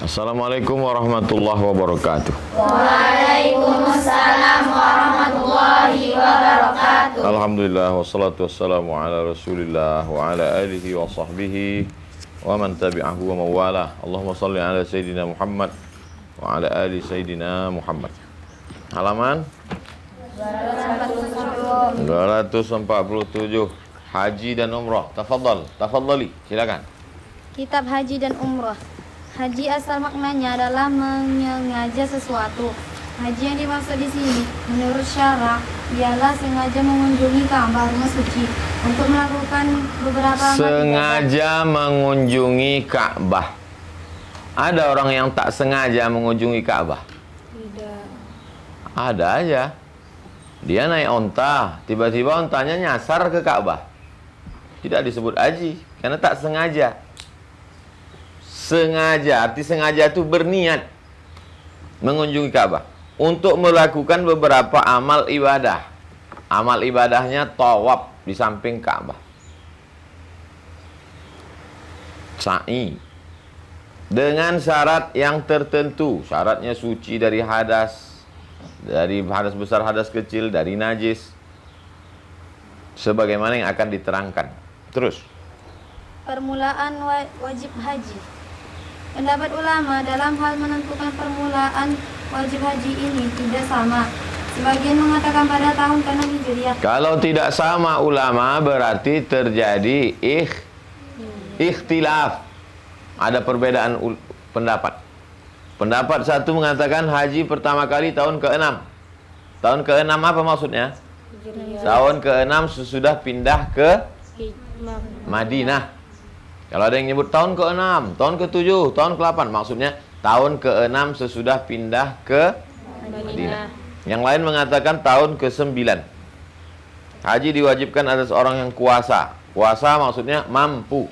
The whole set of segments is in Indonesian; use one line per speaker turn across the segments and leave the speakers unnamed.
Assalamualaikum warahmatullahi wabarakatuh.
Waalaikumsalam warahmatullahi wabarakatuh.
Alhamdulillah wassalatu wassalamu ala Rasulillah wa ala alihi wa sahbihi wa man tabi'ahu wa mawalah. Allahumma salli ala Sayyidina Muhammad wa ala ali Sayyidina Muhammad. Halaman 247. Haji dan umrah. Tafadhali, silakan.
Kitab Haji dan Umrah. Haji asal maknanya adalah menyengaja sesuatu. Haji yang dimaksud di sini, menurut syara, ialah sengaja mengunjungi Ka'bah rumah suci untuk melakukan beberapa amal
Sengaja mengunjungi Ka'bah. Ada orang yang tak sengaja mengunjungi Ka'bah?
Tidak.
Ada aja. Dia naik onta, tiba-tiba ontanya nyasar ke Ka'bah. Tidak disebut haji, karena tak sengaja. Sengaja, arti sengaja itu berniat mengunjungi Ka'bah untuk melakukan beberapa amal ibadah. Amal ibadahnya tawaf di samping Ka'bah, sa'i, dengan syarat yang tertentu. Syaratnya suci dari hadas besar, hadas kecil, dari najis, sebagaimana yang akan diterangkan. Terus,
permulaan wajib haji. Pendapat ulama dalam hal menentukan permulaan wajib haji ini tidak sama. Sebagian mengatakan pada tahun ke-6 Hijriah.
kalau tidak sama ulama berarti terjadi ikhtilaf. Ada perbedaan pendapat. Pendapat satu mengatakan haji pertama kali tahun ke-6. Tahun ke-6 apa maksudnya? Tahun ke-6 sesudah pindah ke Madinah. Kalau ada yang nyebut tahun ke-6, tahun ke-7, tahun ke-8, maksudnya tahun ke-6 sesudah pindah ke Madinah. Yang lain mengatakan tahun ke-9. Haji diwajibkan atas orang yang kuasa. Kuasa maksudnya mampu.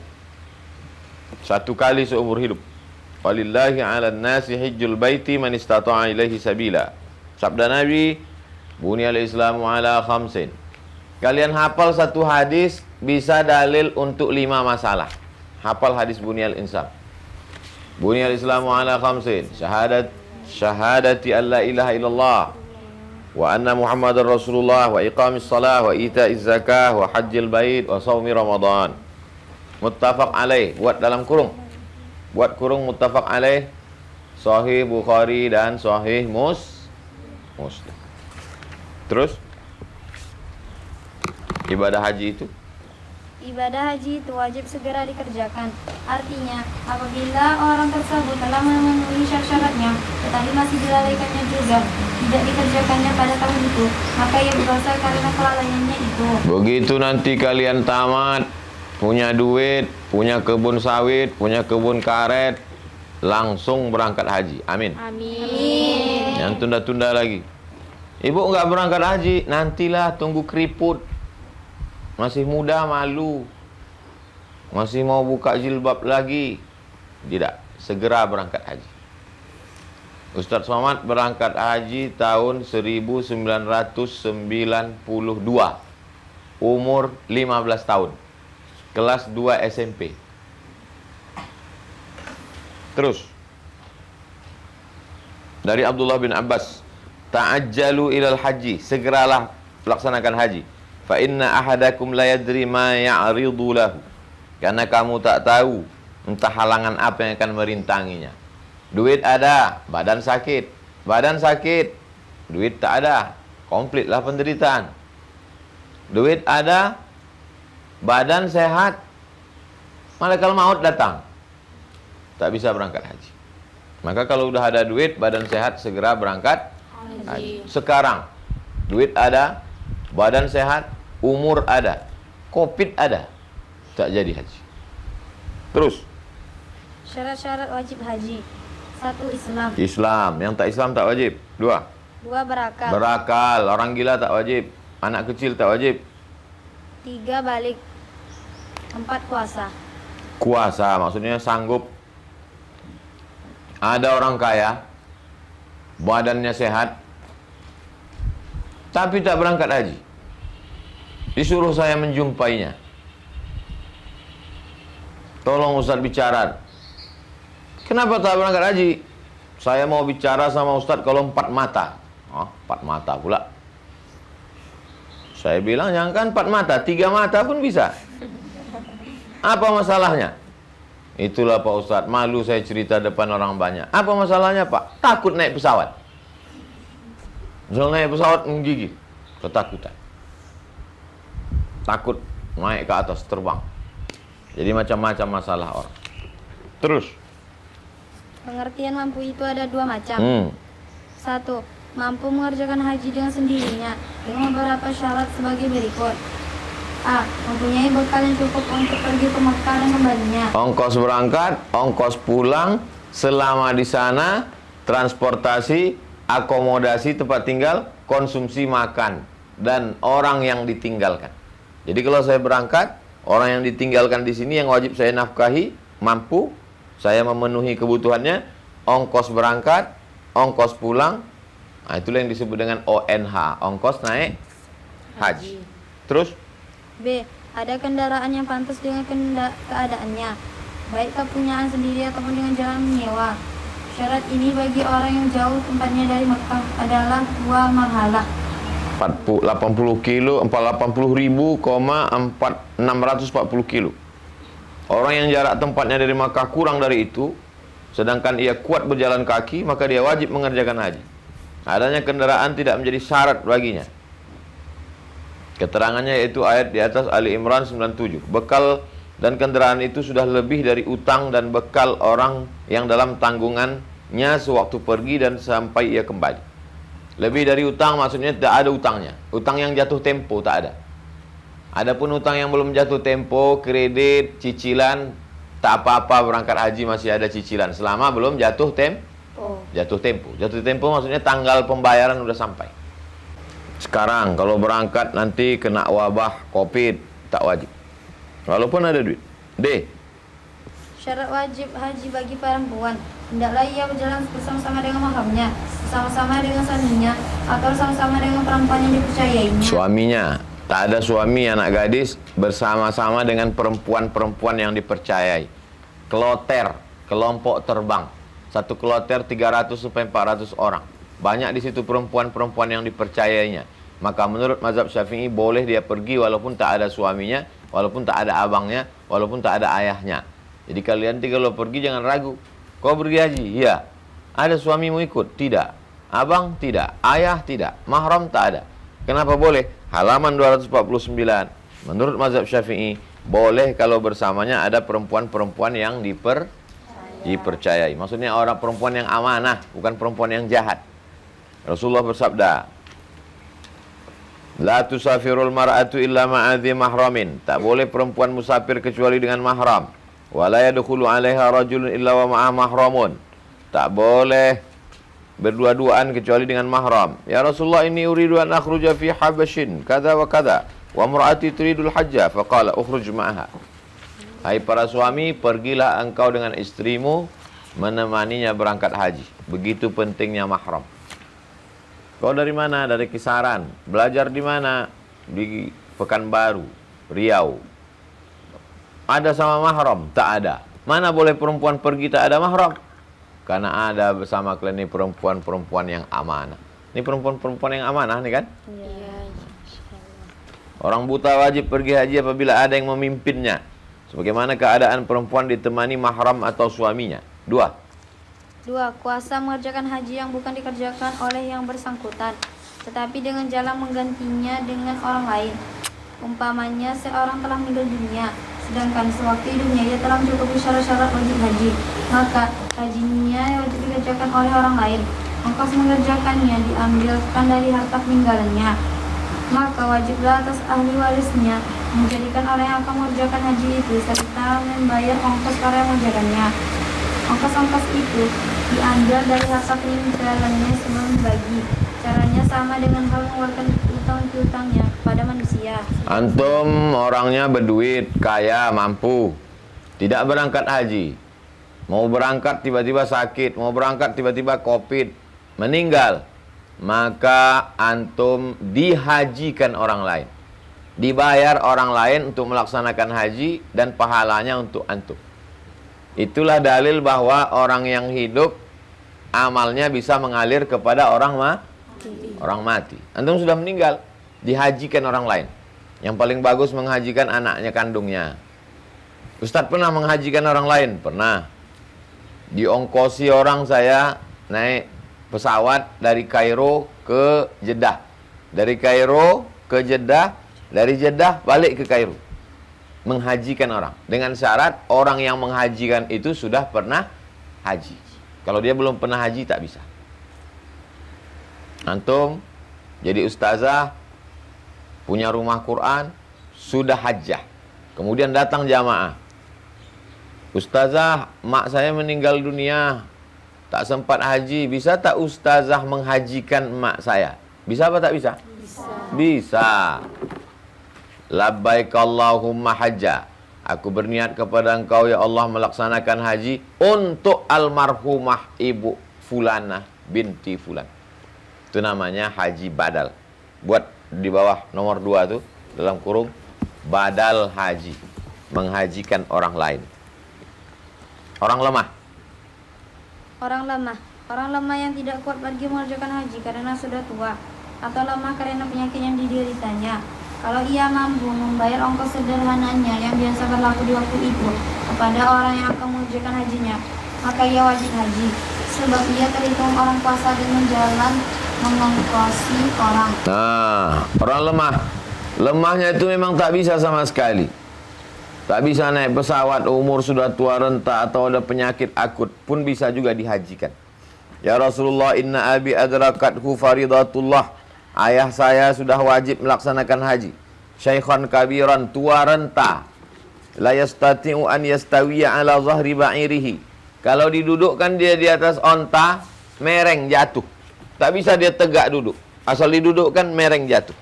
Satu kali seumur hidup. Walillahi 'alan nasi hijjul baiti man istata'a ilaihi sabila. Sabda Nabi, bunyal Islamu ala khamsin. Kalian hafal satu hadis bisa dalil untuk 5 masalah. Hafal hadis bunyal insam. Bunyal Islamu ala khamsin. Syahadati an la ilaha illallah wa anna Muhammadar Rasulullah wa iqamis salah wa ita'iz zakah wa hajjil bait wa shaumi Ramadan. Muttafaq alaih. Buat dalam kurung. Buat kurung muttafaq alaih. Sahih Bukhari dan Sahih Muslim. Terus, ibadah haji itu,
Ibadah haji itu wajib segera dikerjakan. Artinya, apabila orang tersebut telah memenuhi syarat-syaratnya, tetapi masih dilalaikannya juga, tidak dikerjakannya pada tahun itu, maka ia berdosa karena kelalaiannya itu.
begitu nanti kalian tamat, punya duit, punya kebun sawit, punya kebun karet, langsung berangkat haji. Amin.
Amin.
Yang tunda-tunda lagi, ibu nggak berangkat haji, nantilah tunggu keriput. Masih muda, malu. Masih mau buka jilbab lagi. Tidak, segera berangkat haji. Ustadz Somad berangkat haji tahun 1992. Umur 15 tahun. Kelas 2 SMP. Terus, dari Abdullah bin Abbas, ta'ajjalu ilal haji, segeralah laksanakan haji. Fa inna ahadakum la yadri ma ya'ridu lahu. Karena kamu tak tahu entah halangan apa yang akan merintanginya. Duit ada, badan sakit. Badan sakit, duit tak ada. Komplitlah penderitaan. Duit ada, badan sehat, malaikat maut datang. Tak bisa berangkat haji. Maka kalau udah ada duit, badan sehat, segera berangkat haji. Sekarang duit ada, badan sehat, umur ada, COVID ada, tak jadi haji. Terus,
Syarat-syarat wajib haji. 1. Islam.
Islam. Yang tak Islam tak wajib. 2.
2. Berakal.
Berakal. Orang gila tak wajib. Anak kecil tak wajib.
3. Balik. 4. Puasa.
Kuasa, maksudnya sanggup. Ada orang kaya, badannya sehat, tapi tak berangkat haji. Disuruh saya menjumpainya. Tolong Ustaz bicara. Kenapa tak berangkat haji? Saya mau bicara sama Ustadz kalau 4 mata. Oh, 4 mata pula. Saya bilang jangan 4 mata, 3 mata pun bisa. Apa masalahnya? Itulah Pak Ustadz, malu saya cerita depan orang banyak. Apa masalahnya Pak? Takut naik pesawat. Misal naik pesawat menggigil, ketakutan. Takut naik ke atas, terbang. Jadi macam-macam masalah orang. Terus.
Pengertian mampu itu ada 2 macam. 1. Mampu mengerjakan haji dengan sendirinya dengan beberapa syarat sebagai berikut. A. Mempunyai bekal yang cukup untuk pergi ke Mekah dan kembalinya.
Ongkos berangkat, ongkos pulang, selama di sana, transportasi, akomodasi tempat tinggal, konsumsi makan, dan orang yang ditinggalkan. Jadi kalau saya berangkat, orang yang ditinggalkan di sini yang wajib saya nafkahi, mampu, saya memenuhi kebutuhannya, ongkos berangkat, ongkos pulang, nah itulah yang disebut dengan ONH, ongkos naik haji. Terus?
B. Ada kendaraan yang pantas dengan keadaannya, baik kepunyaan sendiri ataupun dengan jalan menyewa. Syarat ini bagi orang yang jauh tempatnya dari Mekah adalah 2 marhalah.
80 kilo, 480.640 kilo. Orang yang jarak tempatnya dari Makkah kurang dari itu, sedangkan ia kuat berjalan kaki, maka dia wajib mengerjakan haji. Adanya kendaraan tidak menjadi syarat baginya. Keterangannya yaitu ayat di atas Ali Imran 97. Bekal dan kendaraan itu sudah lebih dari utang dan bekal orang yang dalam tanggungannya sewaktu pergi dan sampai ia kembali. Lebih dari utang maksudnya tidak ada utangnya. Utang yang jatuh tempo tak ada. Adapun utang yang belum jatuh tempo, kredit, cicilan, tak apa-apa, berangkat haji masih ada cicilan selama belum jatuh tempo. Jatuh tempo. Jatuh tempo maksudnya tanggal pembayaran udah sampai. Sekarang kalau berangkat nanti kena wabah Covid, tak wajib. Walaupun ada duit. D.
Syarat wajib haji bagi perempuan, hendaklah ia berjalan bersama-sama dengan mahramnya, bersama-sama dengan suaminya, atau bersama-sama dengan perempuan yang dipercayainya.
Suaminya. Tak ada suami anak gadis bersama-sama dengan perempuan-perempuan yang dipercayai. Kloter, kelompok terbang. Satu kloter 300 sampai 400 orang. Banyak di situ perempuan-perempuan yang dipercayainya. Maka menurut mazhab Syafi'i boleh dia pergi walaupun tak ada suaminya, walaupun tak ada abangnya, walaupun tak ada ayahnya. Jadi kalian kalau pergi jangan ragu. Kau pergi haji? Iya. Ada suamimu ikut? Tidak. Abang? Tidak. Ayah? Tidak. Mahram? Tak ada. Kenapa boleh? Halaman 249. Menurut mazhab Syafi'i, boleh kalau bersamanya ada perempuan-perempuan yang dipercayai. Maksudnya orang perempuan yang amanah, bukan perempuan yang jahat. Rasulullah bersabda, la tusafirul mar'atu illa ma'adhi mahramin. Tak boleh perempuan musafir kecuali dengan mahram. Wa la yadkhulu 'alaiha rajulun illa wa ma'a mahramun. Tak boleh berdua-duaan kecuali dengan mahram. Ya Rasulullah, ini uridu an akhruja fi habashin kada wa kada wa imra'ati turidul hajja faqala ukhruj ma'aha. Hai para suami, pergilah engkau dengan istrimu menemaninya berangkat haji. Begitu pentingnya mahram. Kau dari mana? Dari Kisaran. Belajar di mana? Di Pekanbaru, Riau. Ada sama mahram? Tak ada. Mana boleh perempuan pergi tak ada mahram? Karena ada bersama kalian ini perempuan-perempuan yang amanah. Ini perempuan-perempuan yang amanah nih kan?
Iya.
Orang buta wajib pergi haji apabila ada yang memimpinnya. Sebagaimana keadaan perempuan ditemani mahram atau suaminya. 2.
2. Kuasa mengerjakan haji yang bukan dikerjakan oleh yang bersangkutan, tetapi dengan jalan menggantinya dengan orang lain. Umpamanya seorang telah meninggal dunia, sedangkan sewaktu hidupnya ia telah mencukupi syarat-syarat wajib haji, maka hajinya wajib dikerjakan oleh orang lain. Ongkos mengerjakannya diambilkan dari harta peninggalannya. Maka wajiblah atas ahli warisnya menjadikan orang yang akan mengerjakan haji itu serta membayar ongkos para yang mengerjakannya. Ongkos-ongkos itu diambil dari harta peninggalannya sebelum dibagi. Caranya sama dengan hal mengeluarkan utang piutangnya kepada manusia.
Antum orangnya berduit, kaya, mampu, tidak berangkat haji. Mau berangkat tiba-tiba sakit, mau berangkat tiba-tiba Covid, meninggal. Maka antum dihajikan orang lain. Dibayar orang lain untuk melaksanakan haji dan pahalanya untuk antum. Itulah dalil bahwa orang yang hidup amalnya bisa mengalir kepada orang mati. Antum sudah meninggal, dihajikan orang lain. Yang paling bagus menghajikan anaknya kandungnya. Ustadz pernah menghajikan orang lain? Pernah. Diongkosi orang saya naik pesawat dari Kairo ke Jeddah. Dari Kairo ke Jeddah, dari Jeddah balik ke Kairo. Menghajikan orang. Dengan syarat orang yang menghajikan itu sudah pernah haji. Kalau dia belum pernah haji tak bisa. Antum jadi ustazah, punya rumah Quran, sudah hajjah. Kemudian datang jamaah. Ustazah, mak saya meninggal dunia, tak sempat haji. Bisa tak ustazah menghajikan mak saya? Bisa apa tak bisa? Bisa. Labbaik Allahumma hajja. Aku berniat kepada engkau ya Allah melaksanakan haji untuk almarhumah ibu Fulanah binti Fulan. Itu namanya haji badal. Buat di bawah nomor 2 tuh dalam kurung badal haji, menghajikan orang lain. Orang lemah.
Orang lemah yang tidak kuat pergi mengerjakan haji karena sudah tua atau lemah karena penyakit yang dideritanya. Kalau ia mampu membayar ongkos sederhananya yang biasa berlaku di waktu itu kepada orang yang akan mengerjakan hajinya, maka ia wajib haji. Sebab ia terhitung orang puasa dan menjalan mengongkosi orang.
Nah, orang lemah. Lemahnya itu memang tak bisa sama sekali. Tak bisa naik pesawat, umur sudah tua renta atau ada penyakit akut pun bisa juga dihajikan. Ya Rasulullah, inna abi adrakathu faridatullah. Ayah saya sudah wajib melaksanakan haji. Syaikhan kabiran, tua renta. La yastati'u an yastawiya ala zahri ba'irihi. Kalau didudukkan dia di atas onta, mereng jatuh. Tak bisa dia tegak duduk. Asal didudukkan mereng jatuh.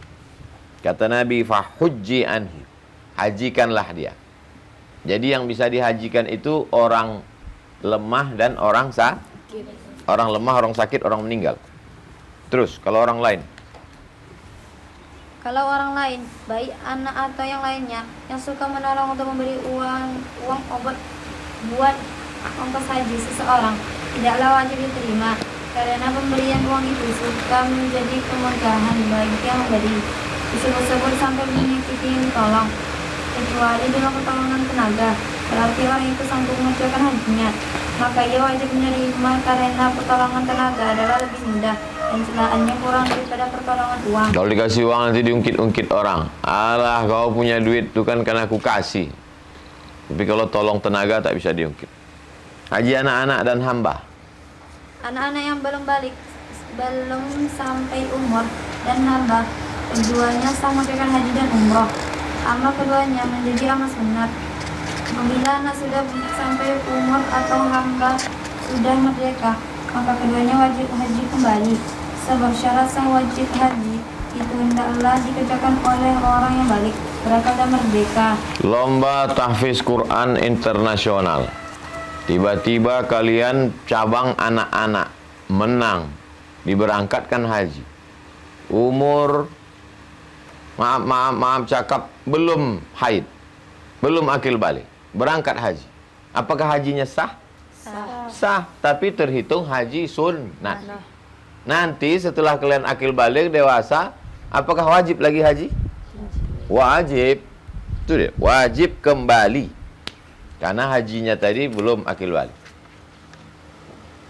Kata Nabi, fahujji anhu. Hajikanlah dia. Jadi yang bisa dihajikan itu orang lemah dan orang sakit. Orang lemah, orang sakit, orang meninggal. Terus kalau orang lain?
Kalau orang lain, baik anak atau yang lainnya, yang suka menolong untuk memberi uang obat buat ongkos haji seseorang, tidaklah wajib diterima, karena pemberian uang itu suka menjadi kemegahan bagi yang memberi, disebut-sebut sampai menyakiti yang ditolong, kecuali dengan pertolongan tenaga, berarti orang itu sanggup mengerjakan hajinya, maka ia wajib menerima karena pertolongan tenaga adalah lebih mudah dan celahannya kurang daripada pertolongan uang.
Kalau dikasih uang nanti diungkit-ungkit orang. Alah, kau punya duit itu kan karena aku kasih. Tapi kalau tolong tenaga tak bisa diungkit. Haji anak-anak dan hamba.
Anak-anak yang belum sampai umur dan hamba, keduanya sama dengan haji dan umroh. Amal keduanya menjadi amal sunat. Apabila anak sudah sampai umur atau hamba sudah merdeka, maka keduanya wajib haji kembali. Sebab syarat sah wajib haji itu hendaklah dikerjakan oleh orang yang balik, berakal dan merdeka.
Lomba tahfiz Quran internasional. Tiba-tiba kalian cabang anak-anak menang, diberangkatkan haji. Umur maaf cakap belum haid, belum akil balik, berangkat haji. Apakah hajinya sah? Sah, tapi terhitung haji sunnah. Nanti setelah kalian akil balik dewasa, apakah wajib lagi haji? Wajib. Itu dia, wajib kembali. Karena hajinya tadi belum akil balik.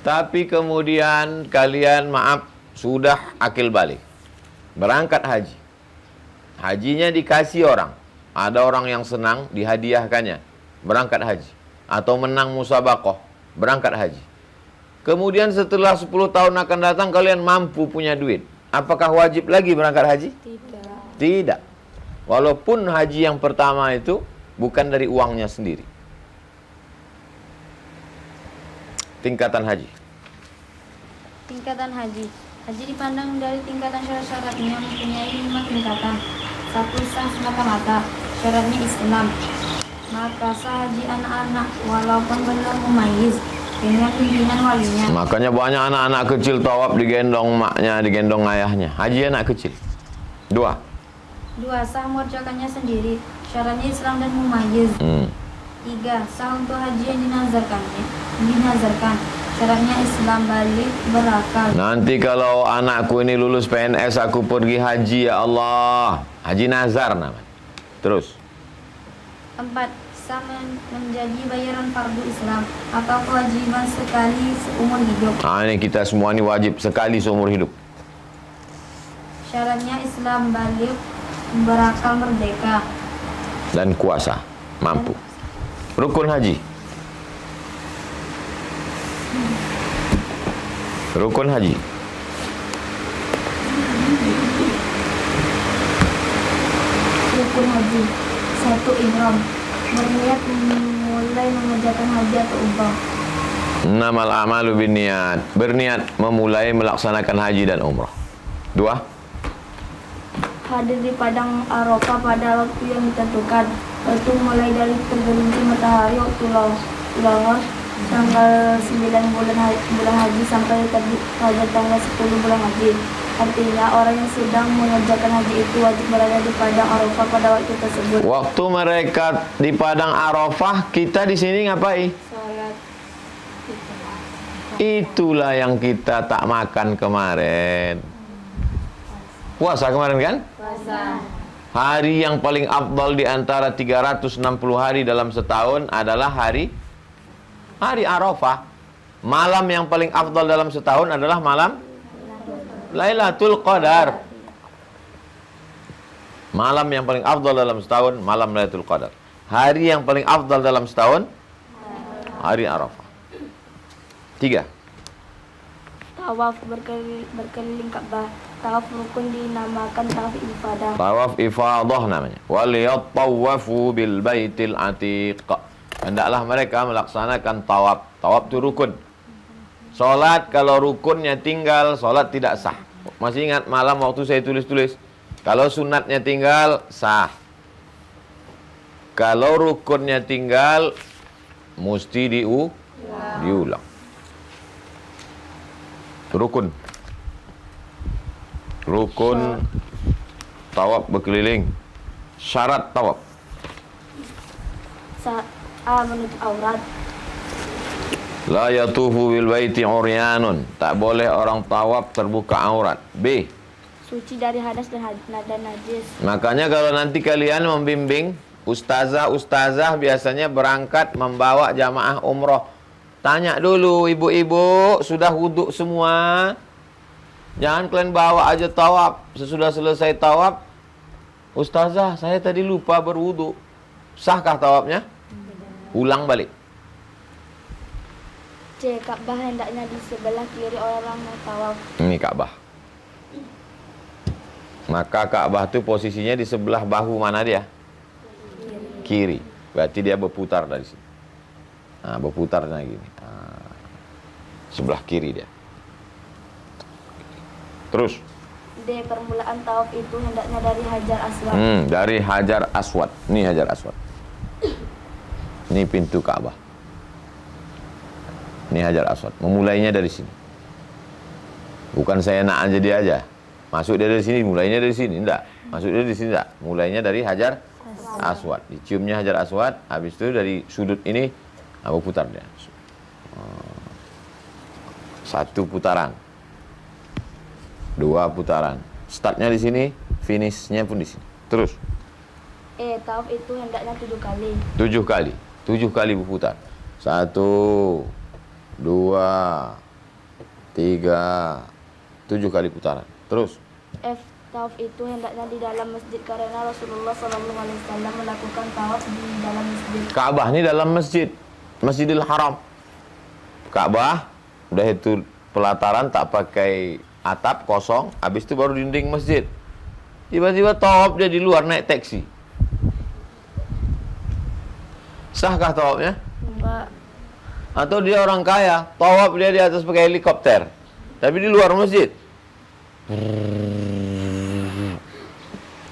Tapi kemudian kalian sudah akil balik, berangkat haji. Hajinya dikasih orang. Ada orang yang senang dihadiahkannya, berangkat haji. Atau menang musabaqah, berangkat haji. Kemudian setelah 10 tahun akan datang kalian mampu punya duit. Apakah wajib lagi berangkat haji? Tidak. Walaupun haji yang pertama itu bukan dari uangnya sendiri. Tingkatan haji.
Tingkatan haji. Haji dipandang dari tingkatan syarat-syaratnya mempunyai 5 tingkatan. 1. Sah semata-mata. Syaratnya Islam. Maka sah haji anak-anak walaupun belum mumayyiz dengan pimpinan walinya. Makanya
banyak anak-anak kecil tawaf digendong maknya, digendong ayahnya. Haji anak kecil. 2.
Sah mengerjakannya sendiri. Syaratnya Islam dan mumayyiz. 3. Sah untuk haji yang dinazarkan. Syaratnya Islam, balik, berakal.
Nanti kalau anakku ini lulus PNS, aku pergi haji, ya Allah. Haji nazar namanya. Terus.
4. Sah menjadi bayaran fardu Islam atau kewajiban sekali seumur hidup.
Nah, ini kita semua ini wajib sekali seumur hidup.
Syaratnya Islam, balik, berakal, merdeka.
Dan kuasa, mampu. Rukun haji. Rukun haji.
Rukun haji. 1. Ihram. Berniat mulai mengerjakan haji atau umrah.
Innamal a'malu binniyat. Berniat memulai melaksanakan haji dan umrah. 2.
Hadir di padang Arafah pada waktu yang ditentukan, yaitu mulai dari tergelincir matahari waktu lahar tanggal 9 bulan haji sampai terbit pada tanggal 10 bulan haji. Artinya orang yang sedang mengerjakan haji itu wajib berada di padang Arafah pada waktu tersebut.
Waktu mereka di padang Arafah, kita di sini ngapain?
Salat.
Itulah yang kita tak makan kemarin. Puasa kemarin kan?
Puasa.
Hari yang paling afdal di antara 360 hari dalam setahun adalah hari Arafah. Malam yang paling afdal dalam setahun adalah malam Lailatul Qadar. Malam yang paling afdal dalam setahun malam Lailatul Qadar. Hari yang paling afdal dalam setahun hari Arafah. 3.
Tawaf berkeliling Ka'bah. Tawaf rukun dinamakan tawaf ifadah.
Tawaf ifadah namanya. Waliyattawafu bil baitil atiq. Hendaklah mereka melaksanakan tawaf. Tawaf itu rukun. Solat kalau rukunnya tinggal, solat tidak sah. Masih ingat malam waktu saya tulis-tulis? Kalau sunatnya tinggal, sah. Kalau rukunnya tinggal, mesti diulang. Rukun tawaf berkeliling. Syarat tawaf.
Menutup aurat.
La yatufu bil baiti uryanun. Tak boleh orang tawaf terbuka aurat. B.
Suci dari hadas dan najis.
Makanya kalau nanti kalian membimbing ustazah biasanya berangkat membawa jamaah umroh. Tanya dulu ibu-ibu, sudah wuduk semua? Jangan kalian bawa aja tawaf. Sesudah selesai tawaf, ustazah saya tadi lupa berwuduk. Sahkah tawafnya? Ulang balik.
C. Ka'bah hendaknya di sebelah kiri orang yang tawaf.
Ini Ka'bah. Maka Ka'bah itu posisinya di sebelah bahu mana dia? Kiri. Berarti dia berputar dari sini. Nah, berputarnya gini. Nah, sebelah kiri dia. Terus.
D. Permulaan tawaf itu hendaknya dari Hajar Aswad.
Dari Hajar Aswad. Ini Hajar Aswad. Ini pintu Ka'bah. Ini Hajar Aswad. Memulainya dari sini. Bukan saya nak aja dia aja. Masuk dia dari sini, mulainya dari sini. Enggak. Masuk dia dari sini enggak. Mulainya dari Hajar Aswad. Diciumnya Hajar Aswad. Habis itu dari sudut ini berputar dia. 1 putaran. 2 putaran. Startnya di sini, finishnya pun di sini. Terus.
E. Tawaf itu hendaknya 7 kali.
7 kali. 7 kali berputar. 1, 2, 3, 7 kali putaran. Terus.
F. Tawaf itu hendaknya di dalam masjid karena Rasulullah SAW melakukan tawaf di dalam masjid.
Ka'bah ini dalam masjid. Masjidil Haram. Ka'bah udah itu pelataran tak pakai atap kosong, habis itu baru dinding masjid. Tiba-tiba tawaf dia di luar naik taksi. Sahkah tawafnya?
Enggak.
Atau dia orang kaya, tawaf dia di atas pakai helikopter, tapi di luar masjid.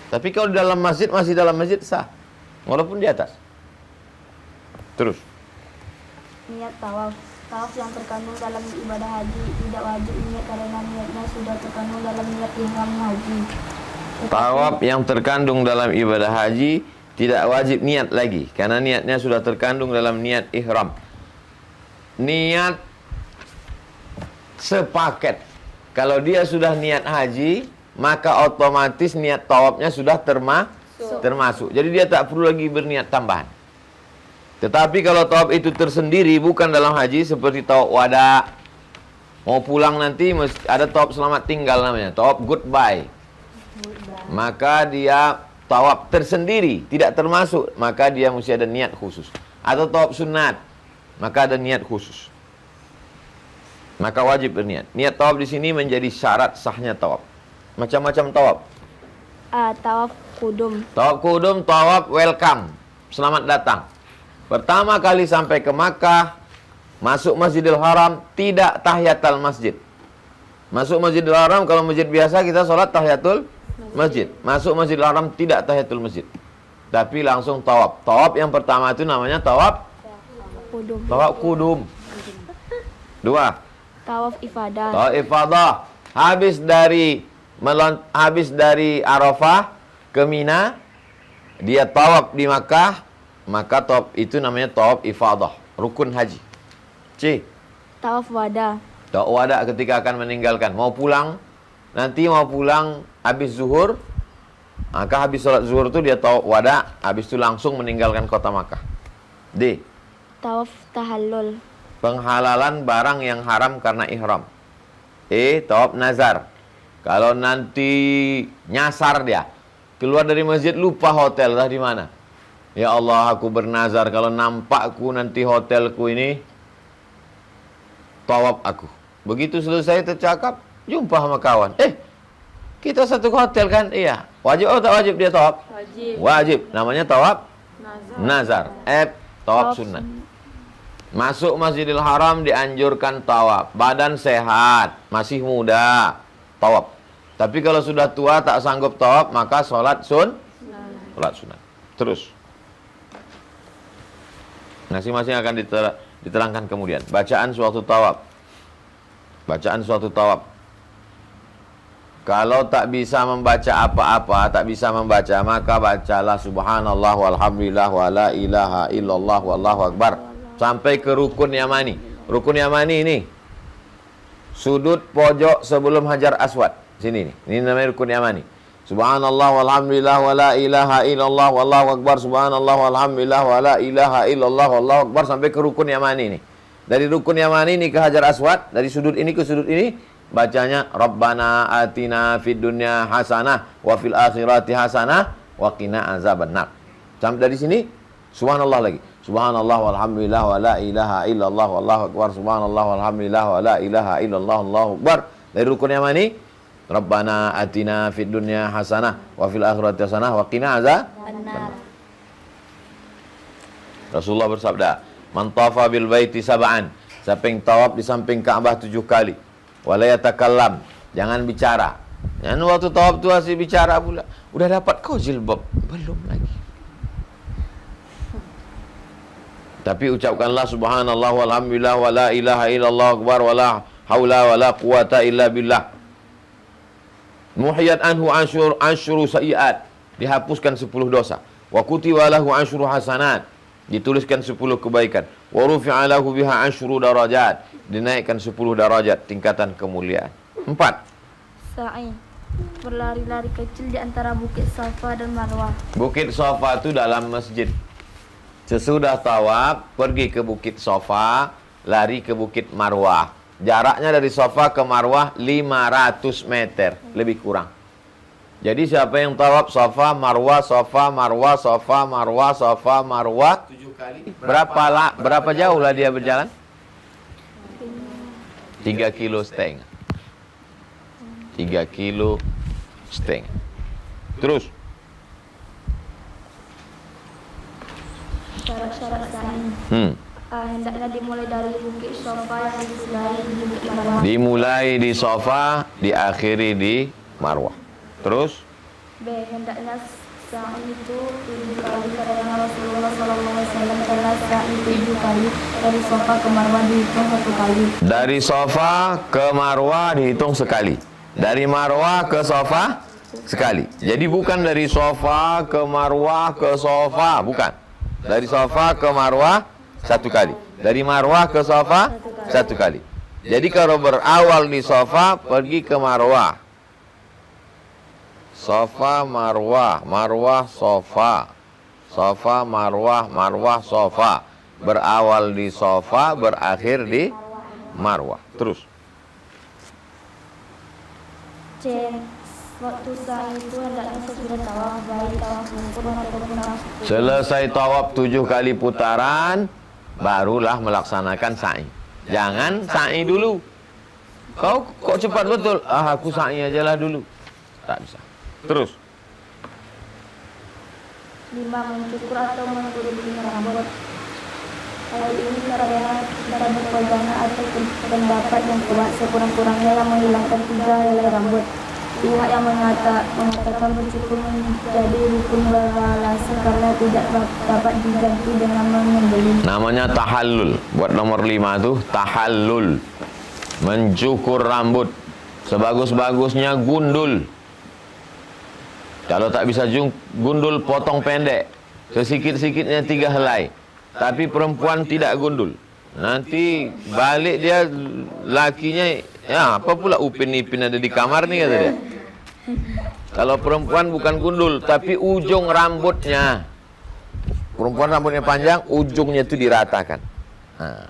Tapi kalau di dalam masjid, masih dalam masjid sah, walaupun di atas. Terus.
Niat tawaf. Tawaf yang terkandung dalam ibadah haji tidak wajib niat karena niatnya sudah terkandung dalam niat ihram haji.
Tawaf yang terkandung dalam ibadah haji Tidak wajib niat lagi, karena niatnya sudah terkandung dalam niat ihram. Niat sepaket. Kalau dia sudah niat haji, maka otomatis niat tawafnya sudah termasuk. Jadi dia tak perlu lagi berniat tambahan. Tetapi kalau tawaf itu tersendiri, bukan dalam haji, seperti tawaf wada, mau pulang nanti ada tawaf selamat tinggal namanya, tawaf goodbye. Maka dia tawaf tersendiri, tidak termasuk, maka dia mesti ada niat khusus. Atau tawaf sunat, maka ada niat khusus. Maka wajib berniat. Niat tawaf di sini menjadi syarat sahnya tawaf. Macam-macam tawaf.
Tawaf kudum.
Tawaf kudum, tawaf welcome, selamat datang. Pertama kali sampai ke Makkah, masuk Masjidil Haram, tidak tahiyatul masjid. Masuk Masjidil Haram, kalau masjid biasa kita sholat tahiyatul masjid. Masuk Masjidil Haram tidak tahiyatul masjid, tapi langsung tawaf. Tawaf yang pertama itu namanya tawaf
Kudum.
tawaf kudum. Dua,
Tawaf ifadah.
tawaf ifadah. Habis dari Arafah ke Mina, dia tawaf di Makkah, maka tawaf itu namanya tawaf ifadah, rukun haji. C,
Tawaf wada.
tawaf wada ketika akan meninggalkan, mau pulang. Nanti mau pulang habis zuhur, maka habis sholat zuhur itu dia tawaf wada, habis itu langsung meninggalkan kota Makkah. D,
Tawaf tahallul.
penghalalan barang yang haram karena ihram. E, tawaf nazar. Kalau nanti nyasar dia, keluar dari masjid lupa hotel dah di mana. Ya Allah, aku bernazar kalau nampakku nanti hotelku ini, tawaf aku. Begitu selesai tercakap, jumpa sama kawan. Kita satu hotel kan? Iya. Wajib atau tak wajib dia tawaf?
Wajib.
Wajib. Namanya tawaf
Nazar.
nazar. Tawaf sunnah. Masuk Masjidil Haram dianjurkan tawaf. Badan sehat, masih muda, tawaf. Tapi kalau sudah tua tak sanggup tawaf, maka sholat sholat sunnah. Terus. Masing-masing akan diterangkan kemudian. Bacaan suatu tawaf. Bacaan suatu tawaf. Kalau tak bisa membaca apa-apa, tak bisa membaca, maka bacalah subhanallah walhamdulillah wa la ilaha illallah wallahu akbar sampai ke rukun yamani. Rukun yamani ini sudut pojok sebelum Hajar Aswad. Sini nih. Ini namanya rukun yamani. Subhanallah walhamdulillah wa la ilaha illallah wallahu akbar. Subhanallah walhamdulillah wa la ilaha illallah wallahu akbar sampai ke rukun yamani ini. Dari rukun yamani ini ke Hajar Aswad, dari sudut ini ke sudut ini, bacanya Rabbana atina fid dunya hasanah wa fil akhirati hasanah wa qina azabannar. Sampai dari sini subhanallah lagi. Subhanallah walhamdulillah wa la ilaha illallah wallahu akbar. Subhanallah walhamdulillah wa la ilaha illallah wallahu akbar. Dari rukun yamani Rabbana atina fid dunya hasanah wa fil akhirati hasanah wa qina azabannar. Rasulullah bersabda, "Man tafa bil baiti sab'an." Siapa yang tawaf di samping Ka'bah 7 kali. Wala yatakallam, jangan bicara. Jangan waktu tawaf tu masih bicara pula. Udah dapat kau jilbab? Belum lagi. Tapi ucapkanlah subhanallah walhamdulillah wa la ilaha illallah akbar wa la haula wa la quwata illa billah. Muhiyat anhu ansyuru sayiat, dihapuskan 10 dosa. Wa kutiba lahu ansyuru hasanat, dituliskan 10 kebaikan. Wa rufi'a lahu biha ansyuru darajat, dinaikkan 10 darajat tingkatan kemuliaan. 4.
Sa'i. Berlari-lari kecil di antara Bukit Safa dan Marwah.
Bukit Safa itu dalam masjid. Sesudah tawaf, pergi ke Bukit Safa, lari ke Bukit Marwah. Jaraknya dari Safa ke Marwah 500 meter, lebih kurang. Jadi siapa yang tawaf Safa, Marwah, Safa, Marwah, Safa, Marwah, Safa, Marwah 7 kali. Berapa jauh lah dia berjalan? 3,5 kilo. 3,5 kilo. Terus
Syarat-syarat sa'i. Hendaknya dimulai dari Bukit Safa yang diselahi di Bukit Marwah.
dimulai di Safa, diakhiri di Marwah. Terus
B. Hendaknya sa'i itu 7 kali karena Rasulullah SAW telah sa'i 7 kali. Dari Safa ke Marwah dihitung 1 kali.
dari Safa ke Marwah dihitung sekali. Dari Marwah ke Safa Sekali. Jadi bukan dari Safa ke Marwah ke Safa, bukan. Dari Safa ke Marwah satu kali. Dari Marwah ke Safa satu kali. Jadi kalau berawal di Safa pergi ke Marwah. Safa Marwah, Marwah Safa. Safa Marwah, Marwah Safa. Berawal di Safa, berakhir di Marwah. Terus.
C. Waktu sa'i itu hendaknya sesudah tawaf, baik tawaf rukun ataupun tawaf sukun.
Selesai tawaf 7 kali putaran, barulah melaksanakan sa'i. Jangan sa'i dulu. Kau kok cepat betul? Aku sa'i aja lah dulu. Tak bisa. Terus.
5. Mencukur atau menguruti rambut. Hal ini karena kita berpegang atau pendapat yang kuat, sekurang-kurangnya yang menghilangkan 3 helai rambut. Pihak yang mengatakan mencukur menjadi rukun beralasan karena tidak dapat diganti dengan menyembelih.
Namanya tahallul. Buat nomor 5 tuh tahallul. Mencukur rambut. Sebagus-bagusnya gundul. Kalau tak bisa gundul, potong pendek. Sesikit-sikitnya 3 helai. Tapi perempuan tidak gundul. Nanti balik dia lakinya, ya apa pula upin-ipin ada di kamar nih kata dia. Kalau perempuan bukan gundul, tapi ujung rambutnya. Perempuan rambutnya panjang, ujungnya itu diratakan. Nah,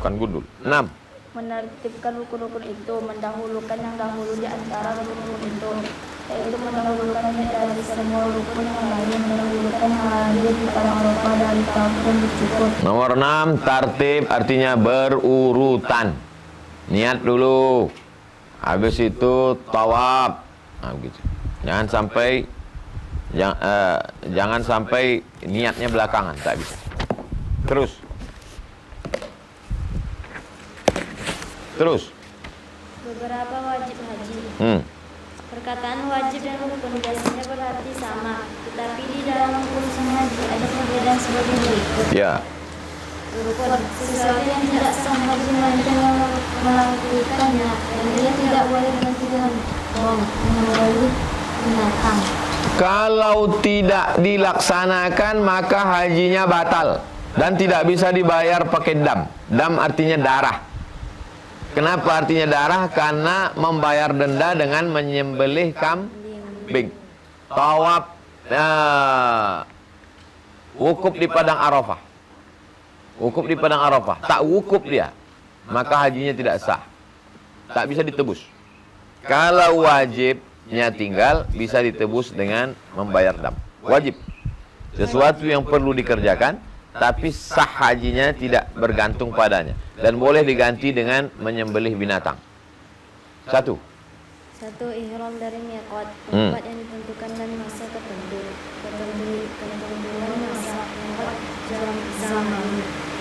bukan gundul. 6.
Menertibkan rukun-rukun itu, mendahulukan yang dahulu di antara rukun itu, yaitu mendahulukannya dari semua rukun yang lain, mendahulukan hadir di padang Arafah dari tawaf dan bercukur.
Nomor 6, tartib artinya berurutan. Niat dulu. Habis itu tawaf. Nah, begitu. Jangan sampai niatnya belakangan, tak bisa. Terus.
Beberapa wajib haji. Perkataan wajib dan rukun biasanya berarti sama, tetapi di dalam urusan haji ada perbedaan sebagai berikut.
Ya.
Rukun, sesuatu yang tidak sah haji melainkan yang melakukannya, dan dia tidak boleh berganti dengan menyembelih binatang.
Kalau tidak dilaksanakan maka hajinya batal dan tidak bisa dibayar pakai dam. Dam artinya darah. Kenapa artinya darah? Karena membayar denda dengan menyembelih kambing. Tawaf wukuf di padang Arafah. Wukuf di padang Arafah. Tak wukuf dia, maka hajinya tidak sah. Tak bisa ditebus. Kalau wajibnya tinggal, bisa ditebus dengan membayar dam. Wajib. Sesuatu yang perlu dikerjakan, tapi sah hajinya tidak bergantung padanya. Dan boleh diganti dengan menyembelih binatang. 1.
Ihram dari miqat, tempat yang ditentukan dan masa tertentu. Ketentuan masa miqat zaman.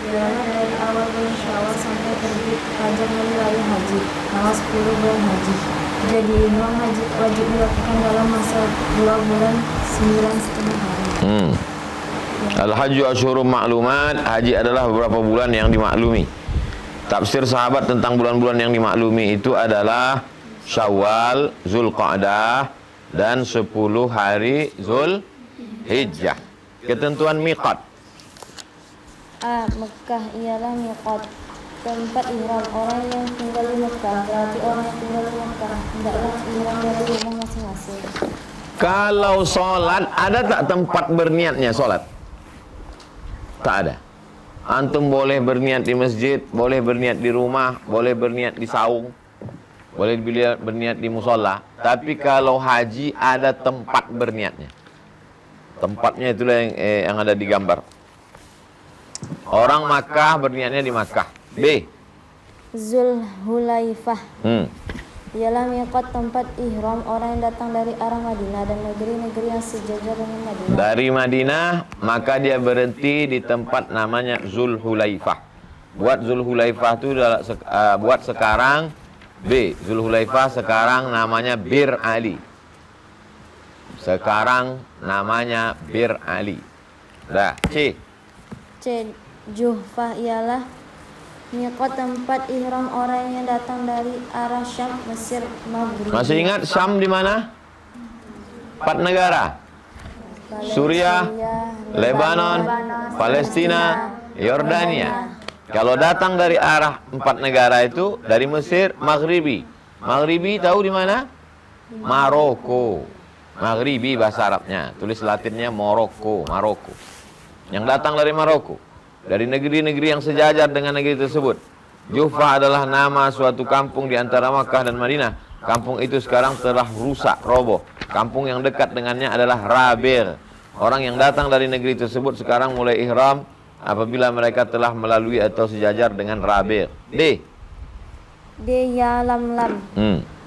Ialah dari awal bulan Syawal sampai terbit fajar wilayah haji, tanggal 10 bulan haji. Jadi ihram haji wajib dilakukan dalam masa 2 bulan 9,5 hari.
Al-Hajju Asyhurum Ma'lumat. Haji adalah beberapa bulan yang dimaklumi. Tafsir sahabat tentang bulan-bulan yang dimaklumi itu adalah Syawal, Zulqa'dah, dan 10 hari Zulhijjah. Ketentuan miqat.
A. Mekah ialah miqat, tempat ihram orang yang tinggal di Mekah. Berarti orang yang tinggal di Mekah hendaklah ihram dari rumah masing-masing.
Kalau sholat, ada tak tempat berniatnya sholat? Tak ada. Antum boleh berniat di masjid, boleh berniat di rumah, boleh berniat di saung, boleh berniat di musola. Tapi kalau haji ada tempat berniatnya. Tempatnya itulah yang ada di gambar. Orang Makkah berniatnya di Makkah. B.
Zulhulaifah ialah miqat, tempat ihram orang yang datang dari arah Madinah dan negeri-negeri yang sejajar dengan Madinah.
Dari Madinah, maka dia berhenti di tempat namanya Zulhulaifah. Buat Zulhulaifah itu buat sekarang B. Zulhulaifah sekarang namanya Bir Ali. Sekarang namanya Bir Ali. Dah. C.
Juhfah ialah Miqat tempat ihram orang yang datang dari arah Syam, Mesir, Maghrib.
Masih ingat Syam di mana? 4 negara. Suriah, Lebanon, Palestina, Yordania. Kalau datang dari arah 4 negara itu, dari Mesir, Maghribi. Maghribi tahu di mana? Maroko. Maghribi bahasa Arabnya. Tulis Latinnya Maroko. Yang datang dari Maroko. Dari negeri-negeri yang sejajar dengan negeri tersebut. Juhfah adalah nama suatu kampung di antara Makkah dan Madinah. Kampung itu sekarang telah rusak, roboh. Kampung yang dekat dengannya adalah Rabir. Orang yang datang dari negeri tersebut sekarang mulai ihram apabila mereka telah melalui atau sejajar dengan Rabir. D.
Yalamlam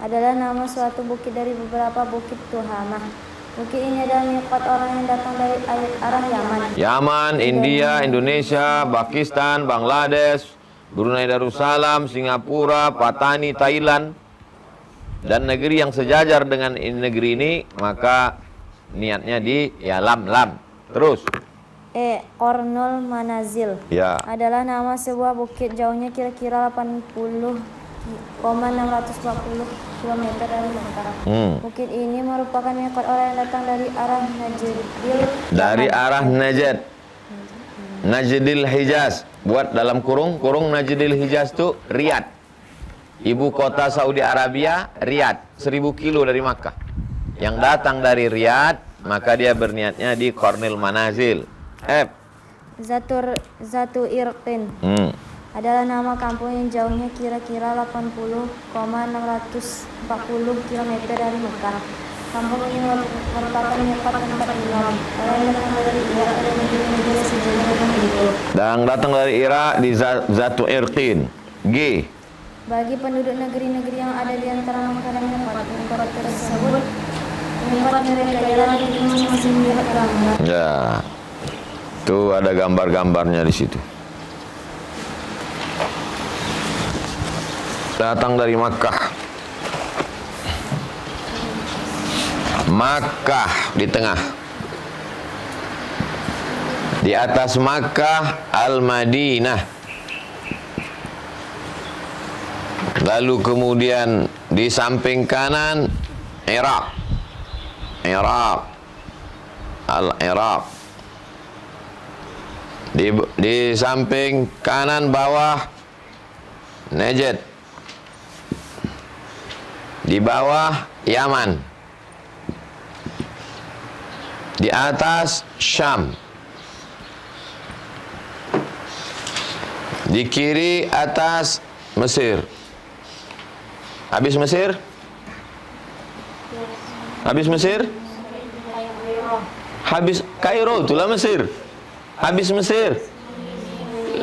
adalah nama suatu bukit dari beberapa bukit Tuhamah. Bukit ini adalah miqat orang yang datang dari arah Yaman.
Yaman, India, Indonesia, Pakistan, Bangladesh, Brunei Darussalam, Singapura, Patani, Thailand, dan negeri yang sejajar dengan negeri ini, maka niatnya di Yalamlam. Terus.
Qornul Manazil
Ya.
adalah nama sebuah bukit, jauhnya kira-kira 80,640 km dari Mekah. Bukit ini merupakan miqat orang yang datang dari arah Najdil.
Dari arah Najd. Najdil Hijaz. Buat dalam kurung Najdil Hijaz itu Riyadh. Ibu kota Saudi Arabia, Riyadh, 1000 kilo dari Makkah. Yang datang dari Riyadh, maka dia berniatnya di Qornul Manazil. F.
Zatu Irqin adalah nama kampung yang jauhnya kira-kira 80,640 km dari Mekah. Kampung ini merupakan miqat tempat ihram orang yang datang dari Irak dan negeri-negeri sejajar dengan itu.
Dan datang dari Irak di Zatu Irqin. G.
Bagi penduduk negeri-negeri yang ada di antara Mekah dan miqat tersebut, miqat mereka ialah di masing-masing miqat gambar.
Ya. Tuh ada gambar-gambarnya di situ. Datang dari Makkah. Makkah di tengah. Di atas Makkah Al-Madinah. Lalu kemudian di samping kanan Irak. Al-Irak. Di samping kanan bawah Najd. Di bawah Yaman. Di atas Syam. Di kiri atas Mesir. Habis Mesir? Habis Mesir? Habis Kairo, itulah Mesir. Habis Mesir,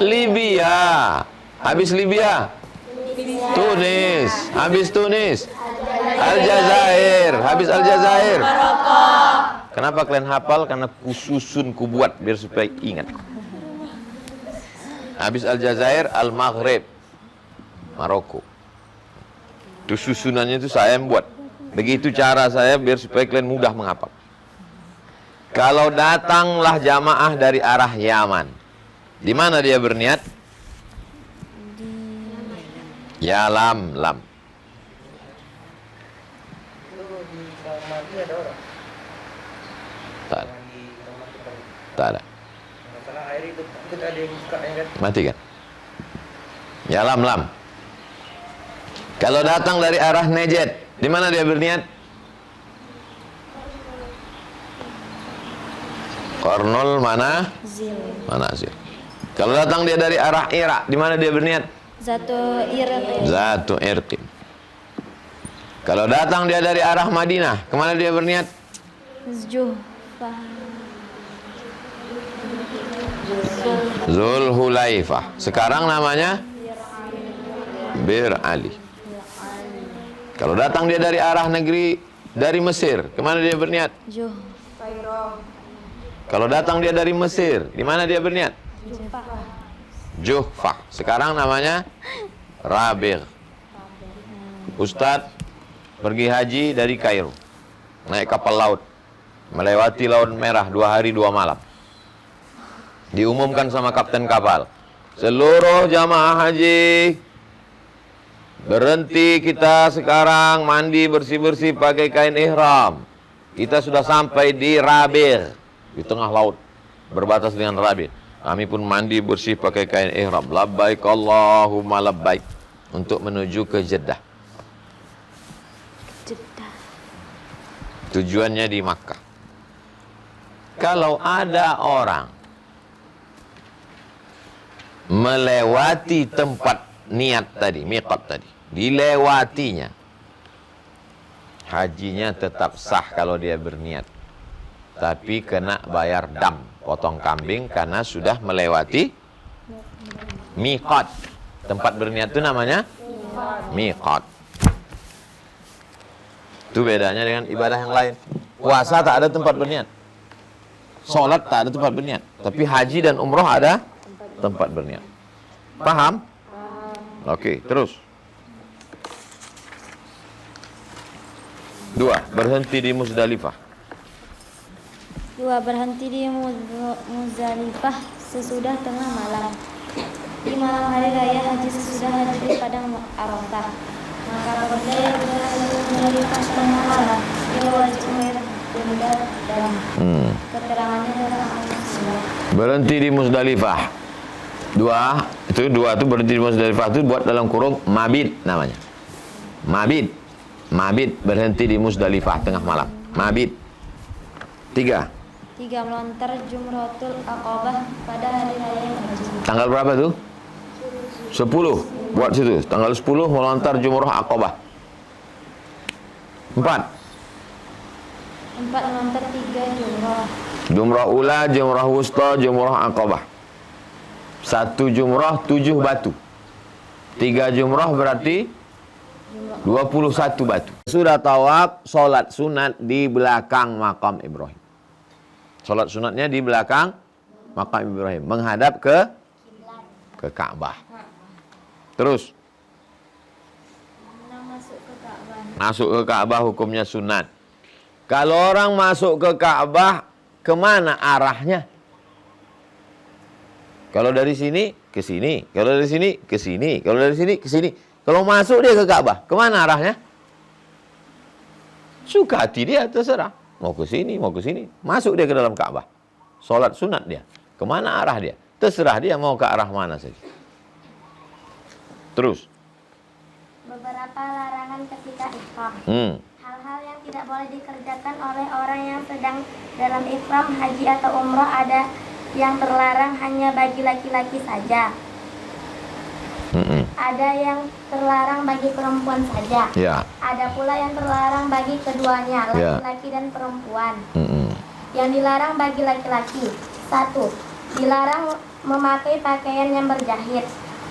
Libya. Habis Libya, Tunis. Habis Tunis, Aljazair. Habis Aljazair, kenapa kalian hafal? Karena kususun kubuat biar supaya ingat. Habis Aljazair, Al-Maghrib, Maroko. Itu susunannya itu saya yang buat. Begitu cara saya biar supaya kalian mudah menghafal. Kalau datanglah jamaah dari arah Yaman, di mana dia berniat? Yalamlam. Tak ada. Mati kan? Yalamlam. Kalau datang dari arah Najd, di mana dia berniat? Qornul Manazil. Kalau datang dia dari arah Irak, di mana dia berniat? Zatu Irqin. Kalau datang dia dari arah Madinah, kemana dia berniat? Zulhulaifah. Sekarang namanya Bir Ali. Kalau datang dia dari arah negeri dari Mesir, kemana dia berniat? Kalau datang dia dari Mesir, di mana dia berniat? Juhfah. Sekarang namanya Rabigh. Ustadz pergi haji dari Kairo, naik kapal laut, melewati Laut Merah 2 hari 2 malam. Diumumkan sama kapten kapal, Seluruh jamaah haji, berhenti kita sekarang, mandi bersih-bersih pakai kain ihram. Kita sudah sampai di Rabigh, di tengah laut, berbatas dengan Rabigh. Kami pun mandi bersih pakai kain ihram. Labbaik Allahumma labbaik, untuk menuju ke Jeddah. Tujuannya di Makkah. Kalau ada orang melewati tempat niat tadi, miqat tadi, dilewatinya, hajinya tetap sah kalau dia berniat. Tapi kena bayar dam, potong kambing, karena sudah melewati miqat. Tempat berniat itu namanya miqat. Itu bedanya dengan ibadah yang lain. Puasa tak ada tempat berniat. Sholat tak ada tempat berniat. Tapi haji dan umroh ada tempat berniat. Paham? Oke, terus. 2. Berhenti di Muzdalifah.
2. Berhenti di Muzdalifah sesudah tengah malam. Di malam hari raya haji sesudah haji di padang Arafah. Maka apabila yang Muzdalifah tengah malam, dia wajib membayar denda dalam. Keterangannya dalam Al-Muslim.
Berhenti di Muzdalifah. 2 itu berhenti di Muzdalifah itu buat dalam kurung mabit namanya. Mabit berhenti di Muzdalifah tengah malam. Mabit. 3.
3. Melontar Jumratul Aqabah pada hari raya haji.
Tanggal berapa tuh? 10. Buat situ. Tanggal 10 melontar Jumrah Aqabah. 4.
4. Melontar 3 jumrah.
Jumrah ula, jumrah wusta, jumrah Aqabah. 1 jumrah 7 batu. 3 jumrah berarti 21 batu. Sudah tawaf, solat sunat di belakang makam Ibrahim. Solat sunatnya di belakang makam Ibrahim, menghadap ke Ka'bah. Terus masuk ke Ka'bah hukumnya sunat. Kalau orang masuk ke Ka'bah, kemana arahnya? Kalau dari sini ke sini, kalau dari sini ke sini, kalau dari sini ke sini. Kalau masuk dia ke Ka'bah, kemana arahnya? Suka hati dia, terserah. Mau ke sini, mau ke sini. Masuk dia ke dalam Ka'bah. Solat sunat dia. Kemana arah dia? Terserah dia mau ke arah mana saja. Terus.
Beberapa larangan ketika ihram. Hal-hal yang tidak boleh dikerjakan oleh orang yang sedang dalam ihram haji atau umroh ada yang terlarang hanya bagi laki-laki saja. Ada yang terlarang bagi perempuan saja.
Ya.
Ada pula yang terlarang bagi keduanya, laki-laki dan perempuan. Yang dilarang bagi laki-laki. 1. Dilarang memakai pakaian yang berjahit,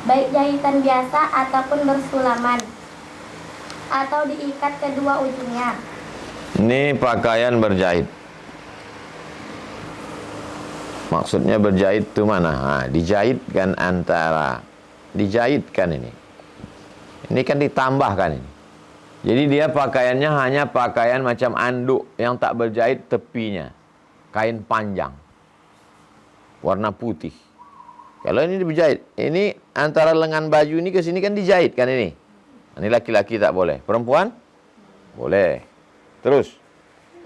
baik jahitan biasa ataupun bersulaman, atau diikat kedua ujungnya.
Ini pakaian berjahit. Maksudnya berjahit itu mana? Dijahitkan antara. Dijahitkan ini. Ini kan ditambahkan ini. Jadi dia pakaiannya hanya pakaian macam anduk yang tak berjahit tepinya. Kain panjang. Warna putih. Kalau ini dijahit, ini antara lengan baju ini ke sini kan dijahit kan ini. Ini laki-laki tak boleh. Perempuan? Boleh. Terus?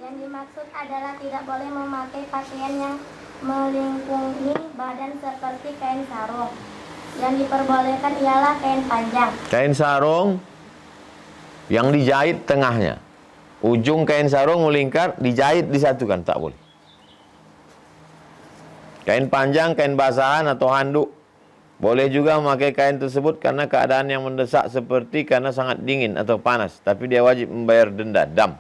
Yang dimaksud adalah tidak boleh memakai pakaian yang melingkungi badan seperti kain sarung. Yang diperbolehkan ialah kain panjang.
Kain sarung yang dijahit tengahnya. Ujung kain sarung melingkar, dijahit disatukan, tak boleh. Kain panjang, kain basahan atau handuk. Boleh juga memakai kain tersebut karena keadaan yang mendesak seperti karena sangat dingin atau panas. Tapi dia wajib membayar denda, dam.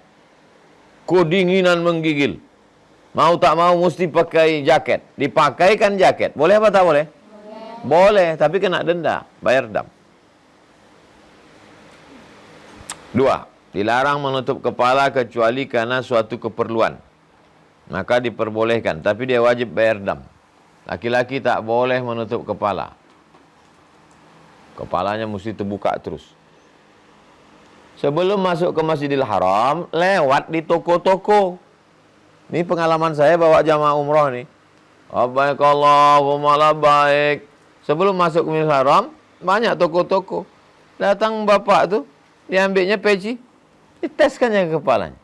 Kedinginan menggigil. Mau tak mau mesti pakai jaket. Dipakaikan jaket. Boleh apa tak boleh? Boleh, tapi kena denda, bayar dam. 2. Dilarang menutup kepala kecuali karena suatu keperluan. Maka diperbolehkan, tapi dia wajib bayar dam. Laki-laki tak boleh menutup kepala. Kepalanya mesti terbuka terus. Sebelum masuk ke Masjidil Haram, lewat di toko-toko. Ini pengalaman saya bawa jamaah umroh nih. Labbaik Allahumma labbaik. Sebelum masuk ke Masjidil Haram, banyak toko-toko. Datang bapak tu, diambilnya peci, diteskannya ke kepalanya.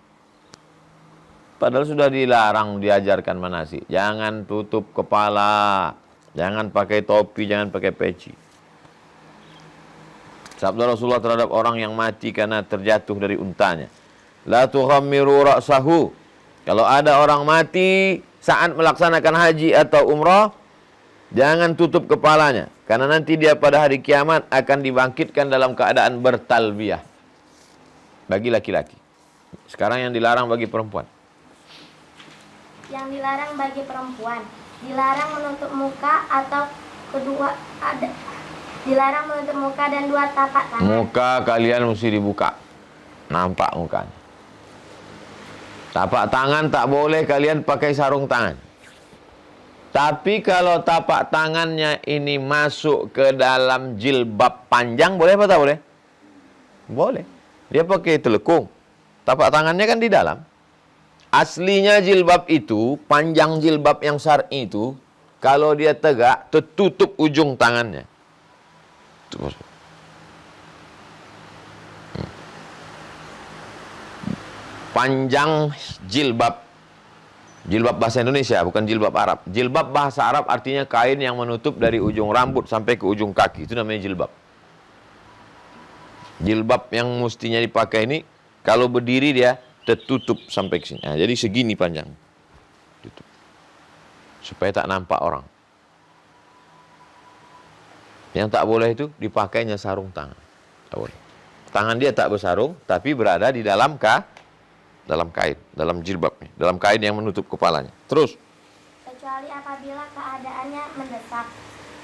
Padahal sudah dilarang diajarkan manasik. Jangan tutup kepala, jangan pakai topi, jangan pakai peci. Sabda Rasulullah terhadap orang yang mati karena terjatuh dari untanya. La tughammiru ra'sahu. Kalau ada orang mati saat melaksanakan haji atau umrah, jangan tutup kepalanya. Karena nanti dia pada hari kiamat akan dibangkitkan dalam keadaan bertalbiyah. Bagi laki-laki. Sekarang yang dilarang bagi perempuan.
Yang dilarang bagi perempuan, dilarang menutup muka atau dilarang menutup muka dan dua tapak tangan.
Muka kalian mesti dibuka. Nampak mukanya. Tapak tangan tak boleh kalian pakai sarung tangan. Tapi kalau tapak tangannya ini masuk ke dalam jilbab panjang, boleh apa tak boleh? Boleh. Dia pakai telekung. Tapak tangannya kan di dalam. Aslinya jilbab itu, panjang jilbab yang syar'i itu, kalau dia tegak, tertutup ujung tangannya. Panjang jilbab. Jilbab bahasa Indonesia, bukan jilbab Arab. Jilbab bahasa Arab artinya kain yang menutup dari ujung rambut sampai ke ujung kaki. Itu namanya jilbab. Jilbab yang mestinya dipakai ini, kalau berdiri dia tertutup sampai ke sini. Nah, jadi segini panjang. Tutup. Supaya tak nampak orang. Yang tak boleh itu dipakainya sarung tangan. Tak boleh. Tangan dia tak bersarung, tapi berada di dalam kain, dalam jilbabnya, dalam kain yang menutup kepalanya. Terus.
Kecuali apabila keadaannya mendesak,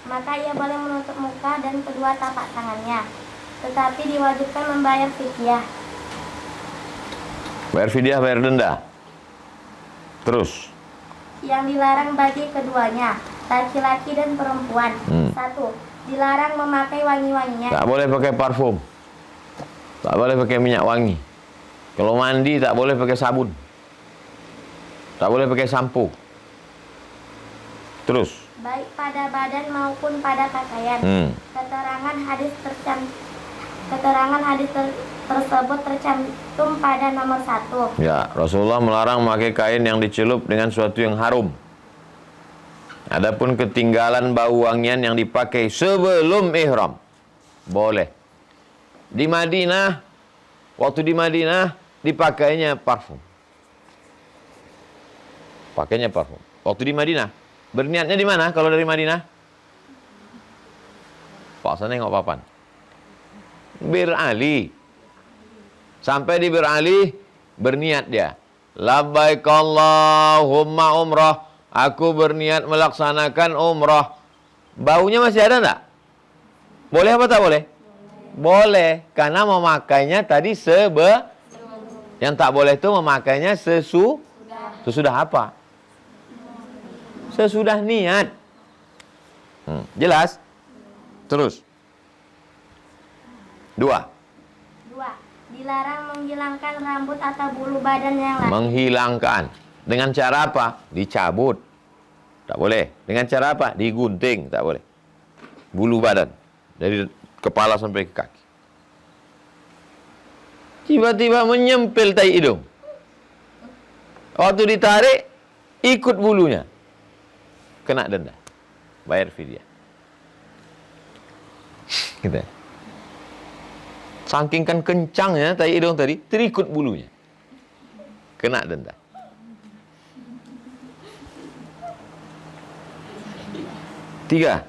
maka ia boleh menutup muka dan kedua tapak tangannya. Tetapi diwajibkan membayar fidyah.
Bayar fidyah, bayar denda. Terus.
Yang dilarang bagi keduanya, laki-laki dan perempuan. 1. Dilarang memakai wangi-wangian.
Tak boleh pakai parfum. Tak boleh pakai minyak wangi. Kalau mandi tak boleh pakai sabun. Tak boleh pakai sampo. Terus.
Baik pada badan maupun pada pakaian. Keterangan hadis tersebut tercantum pada nomor 1.
Ya, Rasulullah melarang memakai kain yang dicelup dengan sesuatu yang harum. Adapun ketinggalan bau wangian yang dipakai sebelum ihram, boleh. Di Madinah, waktu di Madinah dipakainya parfum. Pakainya parfum. Waktu di Madinah, berniatnya di mana kalau dari Madinah? Pak sana nengok papan. Bir Ali. Sampai di Bir Ali, berniat dia. Labbaik Allahumma umrah. Aku berniat melaksanakan umrah. Baunya masih ada enggak? Boleh apa tak boleh? Boleh. Karena memakainya tadi yang tak boleh itu memakainya sesudah apa? Sesudah niat. Jelas? Terus. 2.
Dilarang menghilangkan rambut atau bulu badan yang lain.
Menghilangkan. Dengan cara apa? Dicabut. Tak boleh. Dengan cara apa? Digunting. Tak boleh. Bulu badan. Dari kepala sampai ke kaki. Tiba-tiba menyempil tai hidung. Waktu ditarik, ikut bulunya. Kena denda. Bayar fidyah. Gitu. Saking kan kencangnya tai hidung tadi, terikut bulunya. Kena denda. Tiga.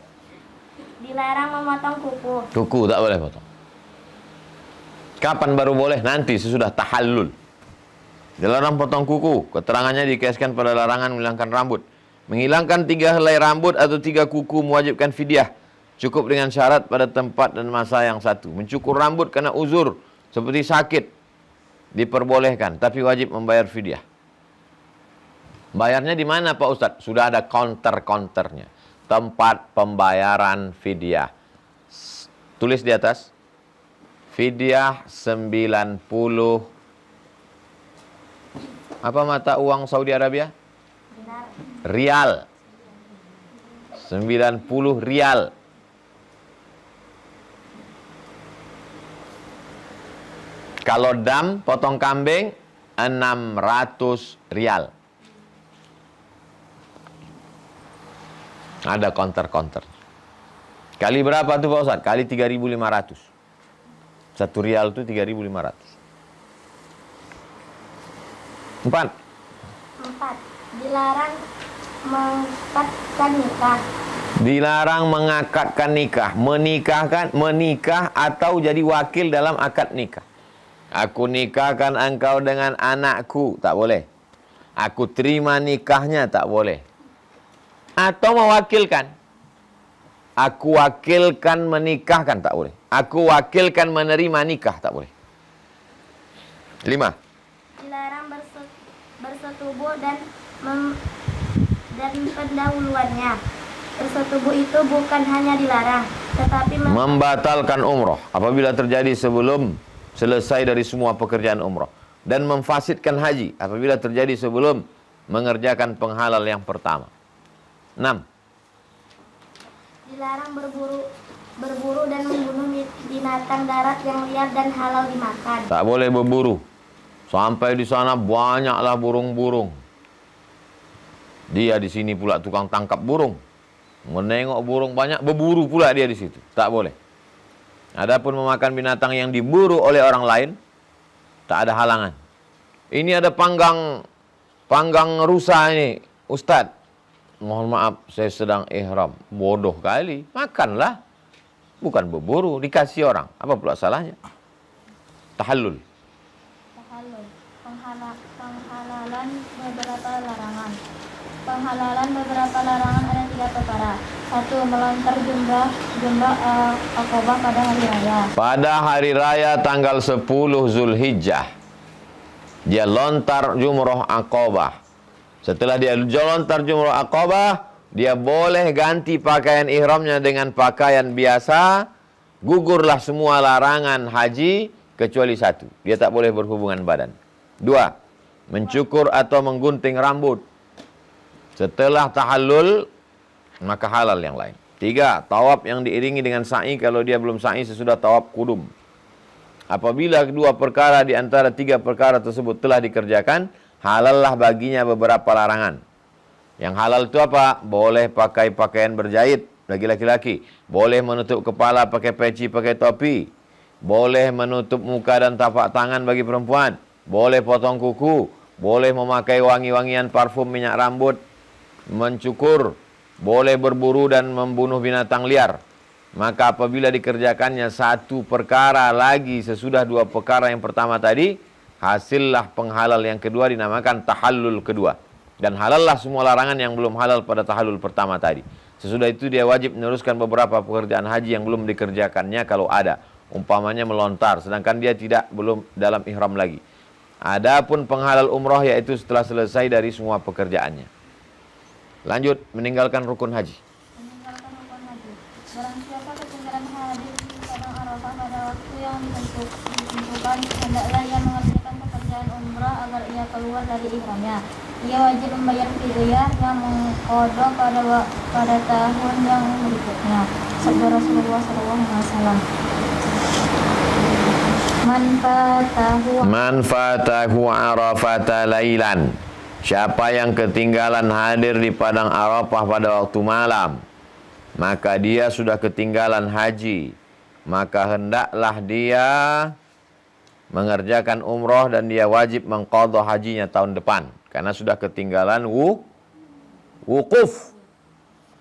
Dilarang memotong kuku.
Kuku tak boleh potong. Kapan baru boleh? Nanti sesudah tahallul. Dilarang potong kuku. Keterangannya dikiaskan pada larangan menghilangkan rambut. Menghilangkan 3 helai rambut atau 3 kuku mewajibkan fidyah. Cukup dengan syarat pada tempat dan masa yang satu. Mencukur rambut karena uzur seperti sakit diperbolehkan, tapi wajib membayar fidyah. Bayarnya di mana Pak Ustadz? Sudah ada counter-counternya. Tempat pembayaran fidyah. Tulis di atas. Fidyah 90. Apa mata uang Saudi Arabia?
Benar.
Rial. 90 rial. Kalau dam, potong kambing, 600 rial. Ada counter-counter. Kali berapa tuh Pak Ustaz? Kali 3.500. 1 rial itu 3.500. 4.
4. Dilarang mengakadkan nikah.
Dilarang mengakadkan nikah. Menikah atau jadi wakil dalam akad nikah. Aku nikahkan engkau dengan anakku. Tak boleh. Aku terima nikahnya. Tak boleh. Atau mewakilkan. Aku wakilkan menikahkan. Tak boleh. Aku wakilkan menerima nikah. Tak boleh. 5.
Dilarang bersetubuh dan pendahuluannya. Bersetubuh itu bukan hanya dilarang, tetapi
membatalkan umrah apabila terjadi sebelum selesai dari semua pekerjaan umrah, dan memfasidkan haji apabila terjadi sebelum mengerjakan penghalal yang pertama. 6.
Dilarang berburu dan membunuh binatang darat yang liar dan halal dimakan.
Tak boleh berburu. Sampai di sana banyaklah burung-burung. Dia di sini pula tukang tangkap burung. Menengok burung banyak, berburu pula dia di situ. Tak boleh. Adapun memakan binatang yang diburu oleh orang lain, tak ada halangan. Ini ada panggang rusa ini, Ustadz. Mohon maaf, saya sedang ihram. Bodoh kali. Makanlah. Bukan berburu, dikasih orang. Apa pula salahnya? Tahallul.
Penghalalan beberapa larangan. Penghalalan beberapa larangan ada 3 perkara. 1. Melontar jumrah Aqabah pada hari raya.
Pada hari raya tanggal 10 Zulhijjah, dia lontar jumrah Aqabah. Setelah dia lontar jumrah Aqabah, dia boleh ganti pakaian ihramnya dengan pakaian biasa. Gugurlah semua larangan haji kecuali 1. Dia tak boleh berhubungan badan. 2. Mencukur atau menggunting rambut. Setelah tahallul, maka halal yang lain. 3. Tawaf yang diiringi dengan sa'i kalau dia belum sa'i sesudah tawaf kudum. Apabila kedua perkara di antara 3 perkara tersebut telah dikerjakan, halallah baginya beberapa larangan. Yang halal itu apa? Boleh pakai pakaian berjahit bagi laki-laki. Boleh menutup kepala pakai peci, pakai topi. Boleh menutup muka dan tapak tangan bagi perempuan. Boleh potong kuku. Boleh memakai wangi-wangian parfum minyak rambut. Mencukur, boleh berburu dan membunuh binatang liar. Maka apabila dikerjakannya 1 perkara lagi sesudah 2 perkara yang pertama tadi, hasillah penghalal yang kedua dinamakan tahallul kedua. Dan halallah semua larangan yang belum halal pada tahallul pertama tadi. Sesudah itu dia wajib meneruskan beberapa pekerjaan haji yang belum dikerjakannya kalau ada. Umpamanya melontar, sedangkan dia belum dalam ihram lagi. Adapun penghalal umrah yaitu setelah selesai dari semua pekerjaannya. Lanjut, meninggalkan rukun haji.
Meninggalkan rukun haji. Barang siapa ketinggalan hadir di padang Arafah pada waktu yang ditentukan, hendaklah ia mengerjakan pekerjaan umrah agar ia keluar dari ihramnya. Ia wajib membayar fidyah yang mengqadha pada tahun yang berikutnya. Sabda Rasulullah SAW.
Man fatahu arafata lailan. Siapa yang ketinggalan hadir di padang Arafah pada waktu malam, maka dia sudah ketinggalan haji. Maka hendaklah dia mengerjakan umrah dan dia wajib mengqadha hajinya tahun depan. Karena sudah ketinggalan wukuf.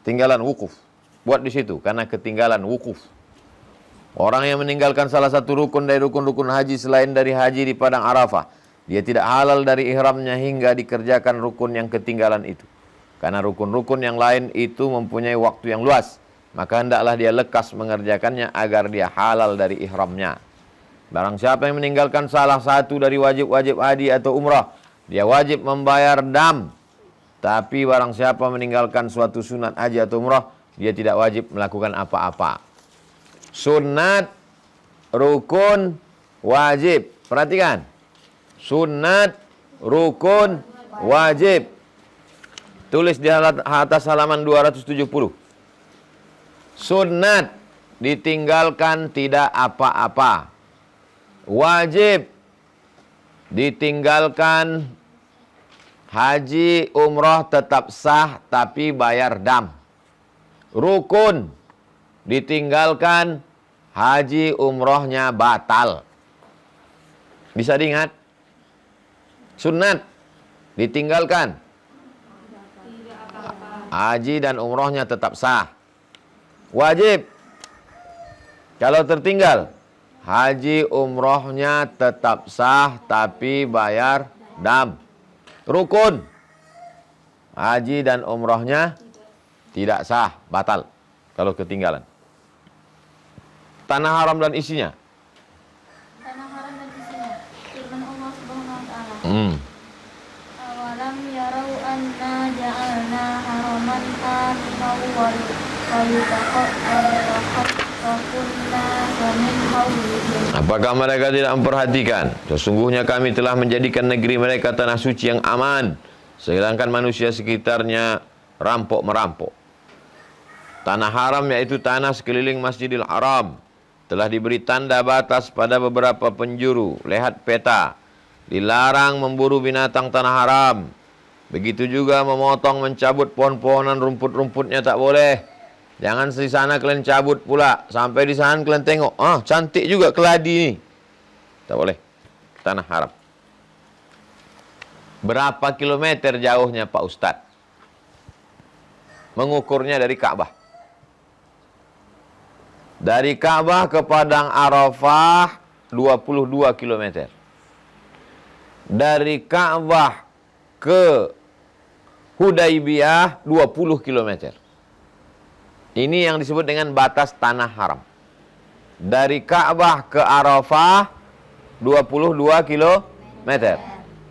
Tinggalan wukuf. Buat di situ, karena ketinggalan wukuf. Orang yang meninggalkan salah satu rukun dari rukun-rukun haji selain dari haji di padang Arafah, dia tidak halal dari ihramnya hingga dikerjakan rukun yang ketinggalan itu. Karena rukun-rukun yang lain itu mempunyai waktu yang luas. Maka hendaklah dia lekas mengerjakannya agar dia halal dari ihramnya. Barang siapa yang meninggalkan salah satu dari wajib-wajib haji atau umrah, dia wajib membayar dam. Tapi barang siapa meninggalkan suatu sunat haji atau umrah, dia tidak wajib melakukan apa-apa. Sunat, rukun, wajib. Perhatikan. Sunat, rukun, wajib. Tulis di atas halaman 270. Sunat, ditinggalkan tidak apa-apa. Wajib, ditinggalkan haji umroh tetap sah tapi bayar dam. Rukun, ditinggalkan haji umrohnya batal. Bisa diingat? Sunat, ditinggalkan haji dan umrohnya tetap sah. Wajib, kalau tertinggal haji umrohnya tetap sah tapi bayar dam. Rukun, haji dan umrohnya tidak sah, batal kalau ketinggalan. Tanah haram dan isinya.
Tanah haram dan isinya. Firman Allah Subhanahu wa taala. Awalam yarau anna ja'alna haraman aminan wa
apakah mereka tidak memperhatikan? Sesungguhnya kami telah menjadikan negeri mereka tanah suci yang aman, sedangkan manusia sekitarnya rampok-merampok. Tanah haram yaitu tanah sekeliling Masjidil Haram telah diberi tanda batas pada beberapa penjuru. Lihat peta. Dilarang memburu binatang tanah haram. Begitu juga memotong, mencabut pohon-pohonan, rumput-rumputnya tak boleh. Jangan di sana kalian cabut pula. Sampai di sana kalian tengok, cantik juga keladi ini. Tak boleh. Tanah haram. Berapa kilometer jauhnya Pak Ustadz? Mengukurnya dari Ka'bah. Dari Ka'bah ke Padang Arafah 22 kilometer. Dari Ka'bah ke Hudaibiyah 20 kilometer. Ini yang disebut dengan batas tanah haram. Dari Ka'bah ke Arafah 22 kilometer.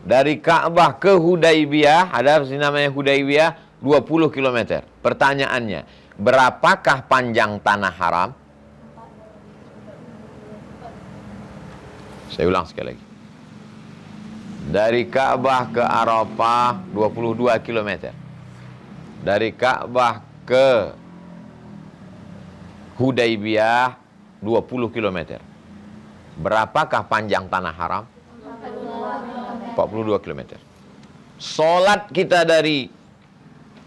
Dari Ka'bah ke Hudaibiyah, ada namanya Hudaibiyah, 20 kilometer. Pertanyaannya, berapakah panjang tanah haram? Saya ulang sekali lagi. Dari Ka'bah ke Arafah 22 kilometer. Dari Ka'bah ke Hudaibiyah 20 km. Berapakah panjang tanah haram? 42 km. Salat kita dari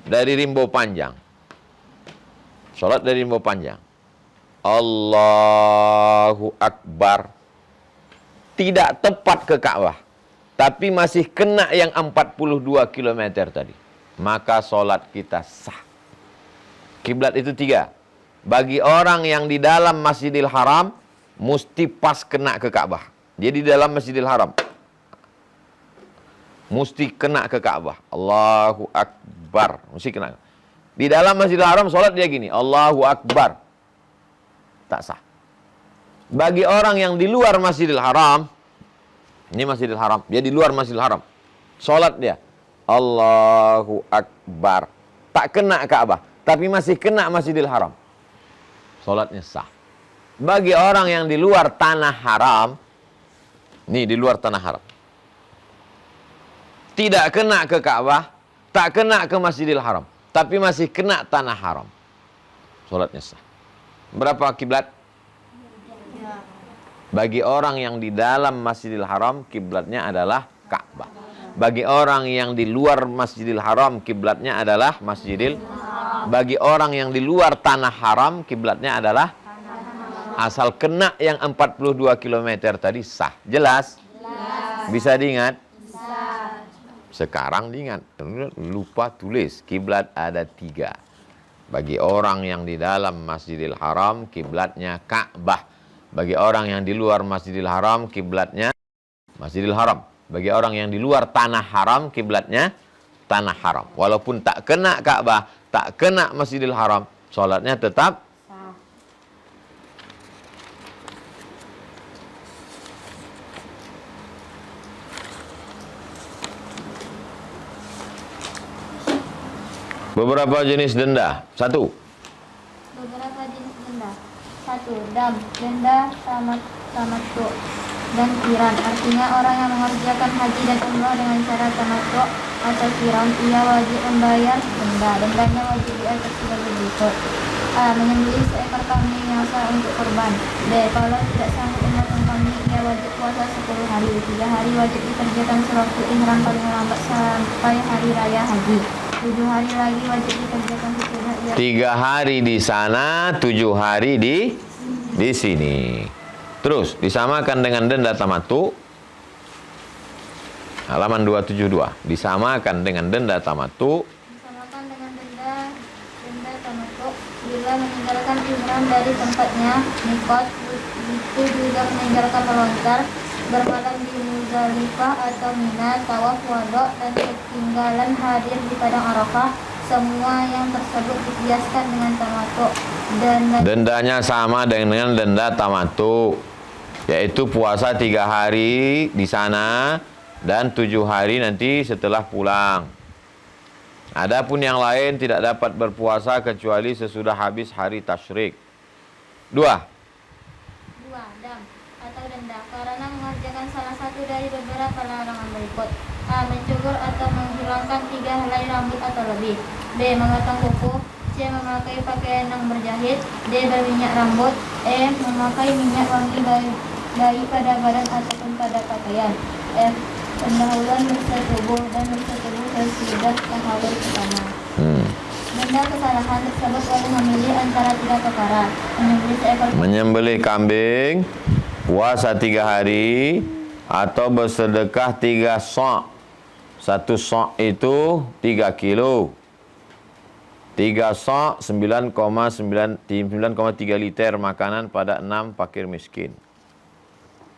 Rimbo Panjang. Salat dari Rimbo Panjang. Allahu Akbar. Tidak tepat ke Ka'bah, tapi masih kena yang 42 km tadi. Maka salat kita sah. Kiblat itu 3. Bagi orang yang di dalam Masjidil Haram, mesti pas kena ke Ka'bah. Dia di dalam Masjidil Haram, mesti kena ke Ka'bah. Allahu Akbar, mesti kena. Di dalam Masjidil Haram, sholat dia gini, Allahu Akbar. Tak sah. Bagi orang yang di luar Masjidil Haram, ini Masjidil Haram, dia di luar Masjidil Haram, sholat dia, Allahu Akbar. Tak kena Ka'bah, tapi masih kena Masjidil Haram. Salatnya sah. Bagi orang yang di luar tanah haram, nih di luar tanah haram, tidak kena ke Ka'bah, tak kena ke Masjidil Haram, tapi masih kena tanah haram, salatnya sah. Berapa kiblat? Bagi orang yang di dalam Masjidil Haram, kiblatnya adalah Ka'bah. Bagi orang yang di luar Masjidil Haram, kiblatnya adalah Masjidil. Bagi orang yang di luar tanah haram, kiblatnya adalah asal kena yang 42 km tadi sah. Jelas? Bisa diingat? Sekarang diingat. Lupa tulis. Kiblat ada 3. Bagi orang yang di dalam Masjidil Haram, kiblatnya Ka'bah. Bagi orang yang di luar Masjidil Haram, kiblatnya Masjidil Haram. Bagi orang yang di luar tanah haram, kiblatnya tanah haram. Walaupun tak kena Ka'bah, tak kena Masjidil Haram, sholatnya tetap sah. Beberapa jenis denda. 1.
Beberapa jenis denda. 1. Dam, denda tamattu dan qiran. Artinya orang yang mengerjakan haji dan umrah dengan cara tamattu atau qiran, ia wajib membayar denda. Dendanya wajib diatur sebagai berikut. A. Menyembelih seekor kambing yang sah untuk kurban. B. Kalau tidak sanggup memotong kambing, ia wajib puasa 10 hari. 3 hari wajib dikerjakan sewaktu ihram paling lambat sampai hari raya haji. 7 hari lagi wajib dikerjakan sesudah ia
3 hari di sana, 7 hari di sini. Terus disamakan dengan denda tamatu. Halaman 272. Disamakan dengan denda tamatu.
disamakan dengan denda tamattu bila meninggalkan ihram dari tempatnya mikot, itu juga meninggalkan melontar, bermalam di Muzdalifah atau Mina, tawaf wada, dan ketinggalan hadir di padang Arafah. Semua yang tersebut dikiaskan dengan tamattu.
Dendanya sama dengan denda tamatu, yaitu puasa 3 hari di sana dan 7 hari nanti setelah pulang. Adapun yang lain tidak dapat berpuasa kecuali sesudah habis hari tasyrik. 2.
Dam atau denda karena mengerjakan salah satu dari beberapa larangan berikut. A. Mencukur atau menghilangkan 3 helai rambut atau lebih. B. Memotong kuku. C. Memakai pakaian yang berjahit. D. Berminyak rambut. E. Memakai minyak wangi baik pada badan ataupun pada pakaian. F. Pendahuluan bersetubuh dan bersetubuh sesudah tahallul pertama. Denda kesalahan tersebut boleh memilih antara 3 perkara.
Menyembelih kambing, puasa 3 hari, atau bersedekah 3 sa'. 1 sa' itu 3 kilo. 3 sa' 9,3 liter makanan pada 6 fakir miskin.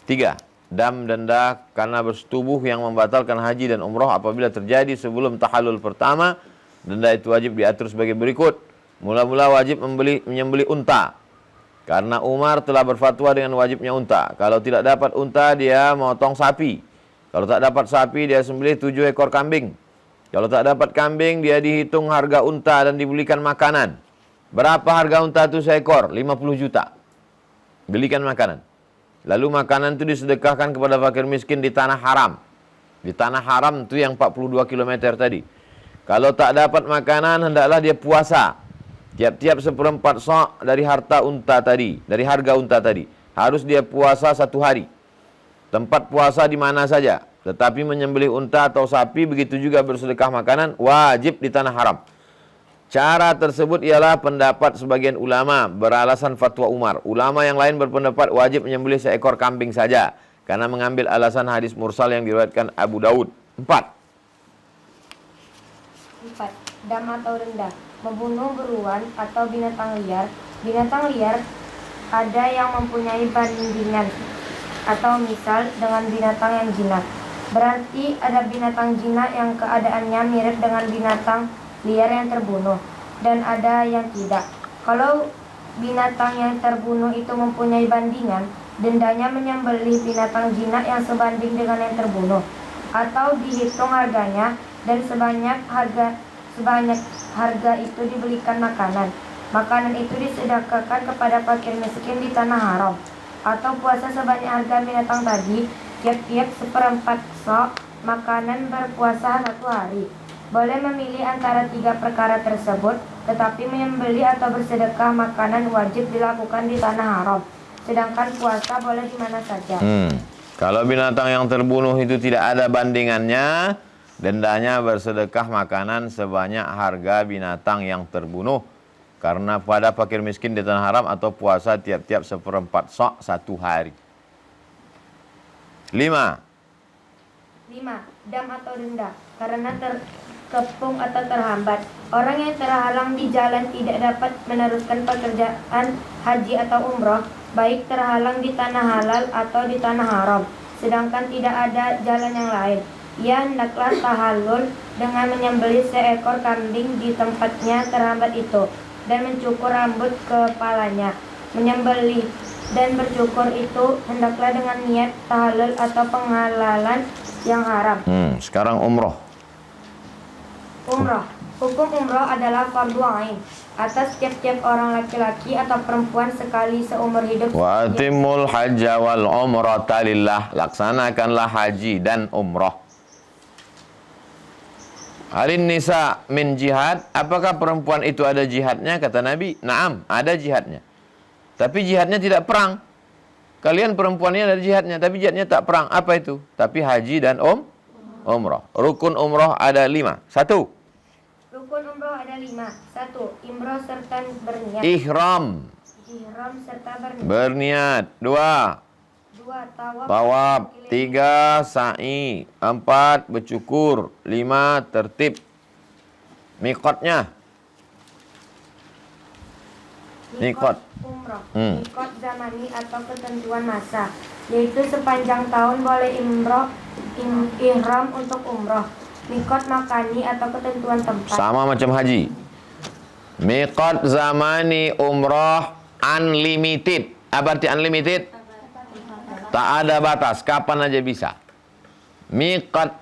3. Dam denda karena bersetubuh yang membatalkan haji dan umrah apabila terjadi sebelum tahallul pertama. Denda itu wajib diatur sebagai berikut. Mula-mula wajib menyembelih unta, karena Umar telah berfatwa dengan wajibnya unta. Kalau tidak dapat unta, dia motong sapi. Kalau tak dapat sapi, dia sembelih 7 ekor kambing. Kalau tak dapat kambing, dia dihitung harga unta dan dibelikan makanan. Berapa harga unta itu seekor? 50 juta. Belikan makanan. Lalu makanan itu disedekahkan kepada fakir miskin di tanah haram. Di tanah haram itu yang 42 km tadi. Kalau tak dapat makanan, hendaklah dia puasa. Tiap-tiap 1/4 sa' dari harta unta tadi, dari harga unta tadi. Harus dia puasa 1 hari. Tempat puasa di mana saja. Tetapi menyembelih unta atau sapi, begitu juga bersedekah makanan, wajib di tanah haram. Cara tersebut ialah pendapat sebagian ulama beralasan fatwa Umar. Ulama yang lain berpendapat wajib menyembelih seekor kambing saja, karena mengambil alasan hadis mursal yang diriwayatkan Abu Daud. 4.
Dam atau denda. Membunuh buruan atau binatang liar. Binatang liar ada yang mempunyai bandingan atau misal dengan binatang yang jinak. Berarti ada binatang jinak yang keadaannya mirip dengan binatang liar yang terbunuh, dan ada yang tidak. Kalau binatang yang terbunuh itu mempunyai bandingan, dendanya menyembelih binatang jinak yang sebanding dengan yang terbunuh, atau dihitung harganya, dan sebanyak harga itu dibelikan makanan. Makanan itu disedekahkan kepada fakir miskin di tanah haram, atau puasa sebanyak harga binatang tadi, tiap-tiap 1/4 sa', makanan berpuasa 1 hari. Boleh memilih antara 3 perkara tersebut, tetapi menyembelih atau bersedekah makanan wajib dilakukan di tanah haram. Sedangkan puasa boleh di mana saja.
Kalau binatang yang terbunuh itu tidak ada bandingannya, dendanya bersedekah makanan sebanyak harga binatang yang terbunuh. Karena pada fakir miskin di tanah haram atau puasa tiap-tiap 1/4 sa' 1 hari. 5.
Dam atau denda karena terkepung atau terhambat. Orang yang terhalang di jalan tidak dapat meneruskan pekerjaan haji atau umroh, baik terhalang di tanah halal atau di tanah haram, sedangkan tidak ada jalan yang lain. Ia hendaklah tahallul dengan menyembelih seekor kambing di tempatnya terhambat itu, dan mencukur rambut kepalanya. Menyembelih dan bercukur itu hendaklah dengan niat tahallul atau penghalalan yang haram.
Sekarang umroh.
Hukum umroh adalah fardu ain atas tiap-tiap orang laki-laki atau perempuan sekali seumur hidup.
Wa atimul hajja wal umrata lillah. Laksanakanlah haji dan umroh Halin nisa min jihad, apakah perempuan itu ada jihadnya? Kata Nabi, naam, ada jihadnya. Tapi jihadnya tidak perang. Kalian perempuannya ada jihadnya, tapi jihadnya tak perang. Apa itu? Tapi haji dan umrah. Rukun umrah ada 5. 1.
Rukun umroh ada 5. 1. Imroh serta berniat.
Ihram.
Ihram serta berniat.
Berniat. 2.
2. Tawaf.
Tawaf. 3. Sa'i. 4. Bercukur. 5. Tertib. Miqatnya. Miqat.
Umroh.
Hmm.
Miqat zamani atau ketentuan masa, yaitu sepanjang tahun boleh ihram untuk umroh. Miqat makani atau ketentuan tempat.
Sama macam haji. Miqat zamani umrah unlimited. Apa arti unlimited? Tak ada batas, kapan aja bisa. Miqat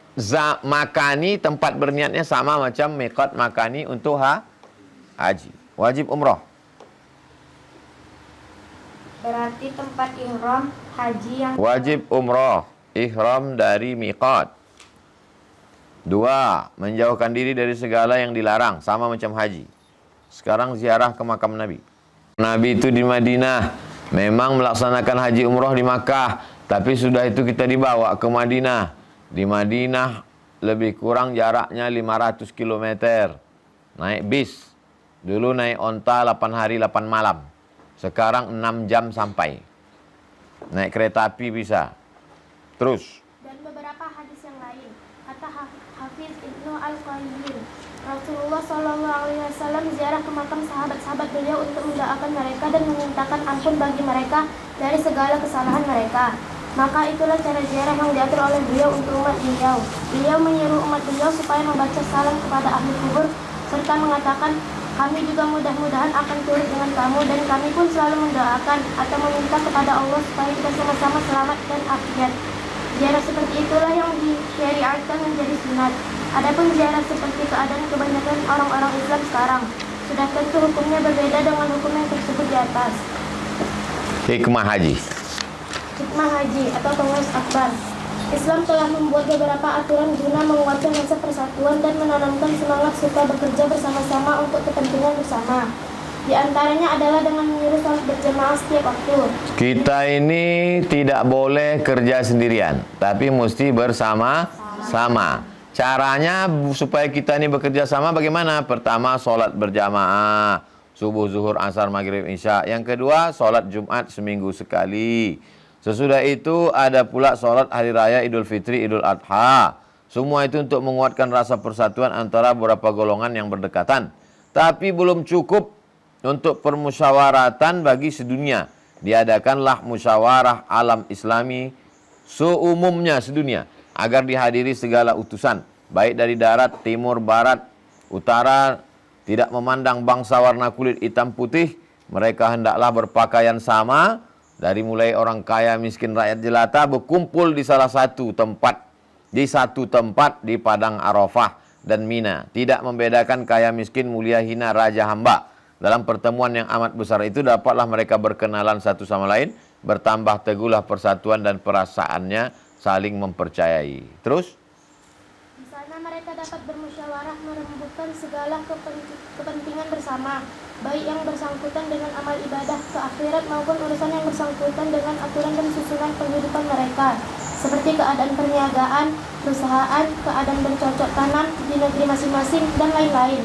makani, tempat berniatnya sama macam miqat makani untuk haji. Wajib umrah.
Berarti tempat ihram haji yang
Wajib umrah. Ihram dari miqat. 2. Menjauhkan diri dari segala yang dilarang, sama macam haji. Sekarang ziarah ke makam Nabi. Nabi itu di Madinah memang melaksanakan haji umrah di Makkah, tapi sudah itu kita dibawa ke Madinah. Di Madinah lebih kurang jaraknya 500 km. Naik bis. Dulu naik onta 8 hari 8 malam. Sekarang 6 jam sampai. Naik kereta api bisa. Terus.
dan beberapa hadis yang lain. Kata Hafiz Ibnu Al-Qayyim, Rasulullah SAW ziarah ke makam sahabat-sahabat beliau untuk mendoakan mereka dan memintakan ampun bagi mereka dari segala kesalahan mereka. Maka itulah cara ziarah yang diatur oleh beliau untuk umat beliau. Beliau menyuruh umat beliau supaya membaca salam kepada ahli kubur serta mengatakan, kami juga mudah-mudahan akan turut dengan kamu, dan kami pun selalu mendoakan atau meminta kepada Allah supaya kita sama-sama selamat dan afiat. Ziarah seperti itulah yang disyariatkan menjadi sunat. Adapun ziarah seperti keadaan kebanyakan orang-orang Islam sekarang, sudah tentu hukumnya berbeda dengan hukum yang tersebut di atas.
Hikmah haji.
Hikmah haji atau Kongres Akbar. Islam telah membuat beberapa aturan guna menguatkan rasa persatuan dan menanamkan semangat suka bekerja bersama-sama untuk kepentingan bersama. Di antaranya adalah dengan menyuruh salat berjamaah setiap waktu.
Kita ini tidak boleh kerja sendirian, tapi mesti bersama-sama. Caranya supaya kita ini bekerja sama bagaimana? Pertama, sholat berjamaah. Subuh, zuhur, asar, maghrib, isya. Yang kedua, sholat Jumat seminggu sekali. Sesudah itu ada pula sholat hari raya Idul Fitri, Idul Adha. Semua itu untuk menguatkan rasa persatuan antara beberapa golongan yang berdekatan. Tapi belum cukup untuk permusyawaratan bagi sedunia. Diadakanlah musyawarah alam Islami seumumnya sedunia, agar dihadiri segala utusan, baik dari darat, timur, barat, utara, tidak memandang bangsa warna kulit hitam putih. Mereka hendaklah berpakaian sama. Dari mulai orang kaya, miskin, rakyat jelata berkumpul di salah satu tempat. Di satu tempat di Padang Arafah dan Mina. Tidak membedakan kaya, miskin, mulia, hina, raja, hamba. Dalam pertemuan yang amat besar itu dapatlah mereka berkenalan satu sama lain. Bertambah teguhlah persatuan dan perasaannya saling mempercayai. Terus?
Di sana mereka dapat bermusyawarah merembukkan segala kepentingan bersama, baik yang bersangkutan dengan amal ibadah ke akhirat maupun urusan yang bersangkutan dengan aturan dan susunan penghidupan mereka, seperti keadaan perniagaan, perusahaan, keadaan bercocok tanam di negeri masing-masing, dan lain-lain.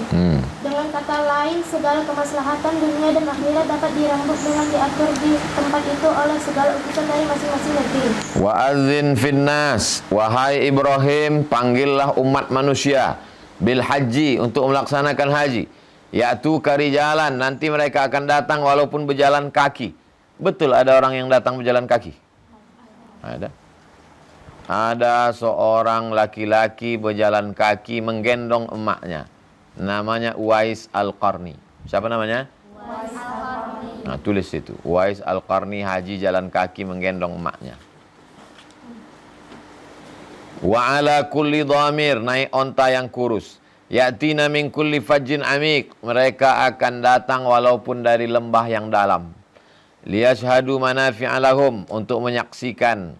Dengan kata lain, segala kemaslahatan dunia dan akhirat dapat dirembuk dengan diatur di tempat itu oleh segala utusan dari masing-masing negeri.
Wa'adzin finnas, wahai Ibrahim, panggillah umat manusia bil haji, untuk melaksanakan haji. Yaitu kari jalan, nanti mereka akan datang walaupun berjalan kaki. Betul ada orang yang datang berjalan kaki? Ada. Ada seorang laki-laki berjalan kaki menggendong emaknya. Namanya Uwais Al-Qarni. Siapa namanya? Uwais Al-Qarni. Nah, tulis itu. Uwais Al-Qarni haji jalan kaki menggendong emaknya. Wa ala kulli dhamir, naik onta yang kurus. Ya'tina min kulli fajjin amik, mereka akan datang walaupun dari lembah yang dalam. Liyashhadu manafi'a lahum, untuk menyaksikan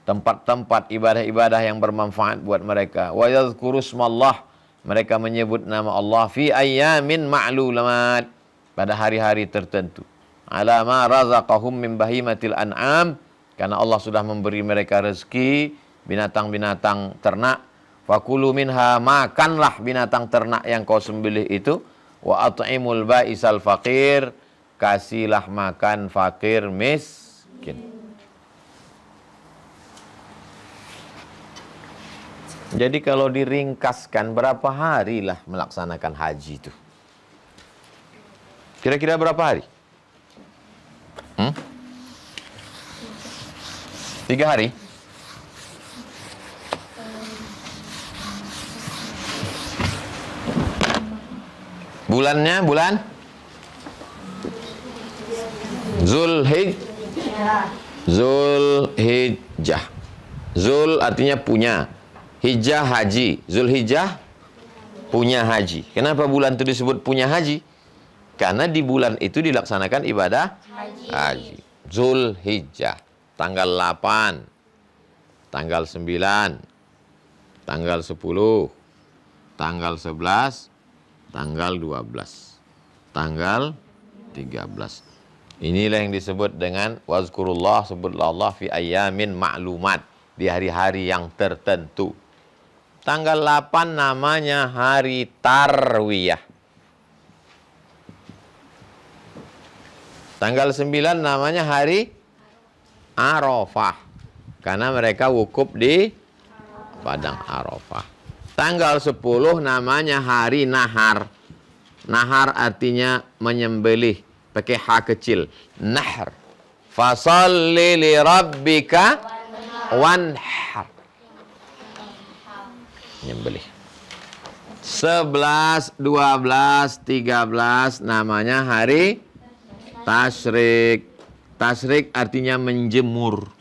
tempat-tempat ibadah-ibadah yang bermanfaat buat mereka. Wa yadhkuru ismallah, mereka menyebut nama Allah fi ayyamin ma'lumat, pada hari-hari tertentu. Ala ma razaqahum min bahimatil an'am, karena Allah sudah memberi mereka rezeki binatang-binatang ternak. Fakulu minha, makanlah binatang ternak yang kau sembelih itu. Wa at'imul ba'isal faqir, kasihlah makan fakir miskin. Jadi kalau diringkaskan, berapa hari lah melaksanakan haji itu? Kira-kira berapa hari? 3 hari? Bulannya bulan Zulhijjah. Zul artinya punya, Hijjah haji. Zulhijjah punya haji. Kenapa bulan itu disebut punya haji? Karena di bulan itu dilaksanakan ibadah haji. Zulhijjah, tanggal 8, tanggal 9, tanggal 10, tanggal 11, tanggal 12, tanggal 13. Inilah yang disebut dengan wazkurullah, sebutlah Allah fi ayyamin ma'lumat, di hari-hari yang tertentu. Tanggal 8 namanya hari Tarwiyah. Tanggal 9 namanya hari Arafah, karena mereka wukuf di padang Arafah. Tanggal 10 namanya hari Nahar. Nahar artinya menyembelih, pakai ha kecil. Nahr. Fasalli li rabbika wanhar. Menyembelih. 11, 12, 13 namanya hari Tasyrik. Tasyrik artinya menjemur.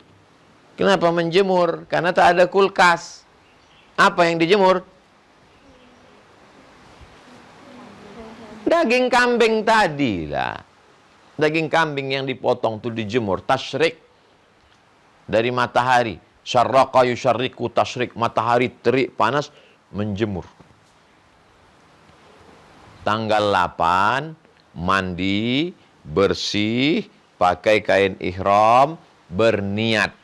Kenapa menjemur? Karena tak ada kulkas. Apa yang dijemur? Daging kambing tadi lah. Daging kambing yang dipotong itu dijemur. Tasyrik. Dari matahari. Syarraqa yusyarriku tasyrik. Matahari terik panas, menjemur. Tanggal 8, mandi, bersih, pakai kain ihram, berniat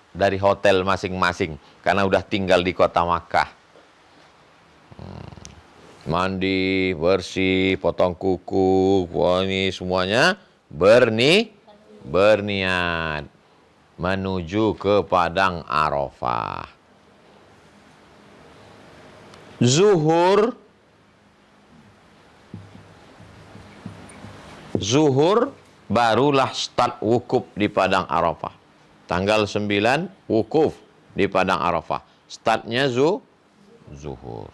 dari hotel masing-masing, karena udah tinggal di kota Makkah. Mandi, bersih, potong kuku, ini semuanya berniat menuju ke padang Arafah. Zuhur barulah start wukuf di padang Arafah. Tanggal 9 wukuf di padang Arafah. Startnya zuhur.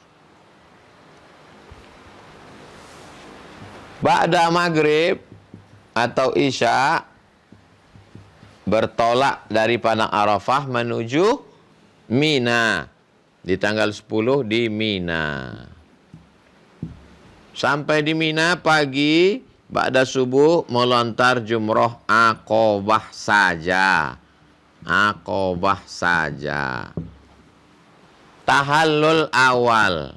Ba'da maghrib atau isya bertolak dari padang Arafah menuju Mina. Di tanggal 10 di Mina. Sampai di Mina pagi, ba'da subuh melontar jumroh Aqobah saja. Aqobah saja. Tahallul awal.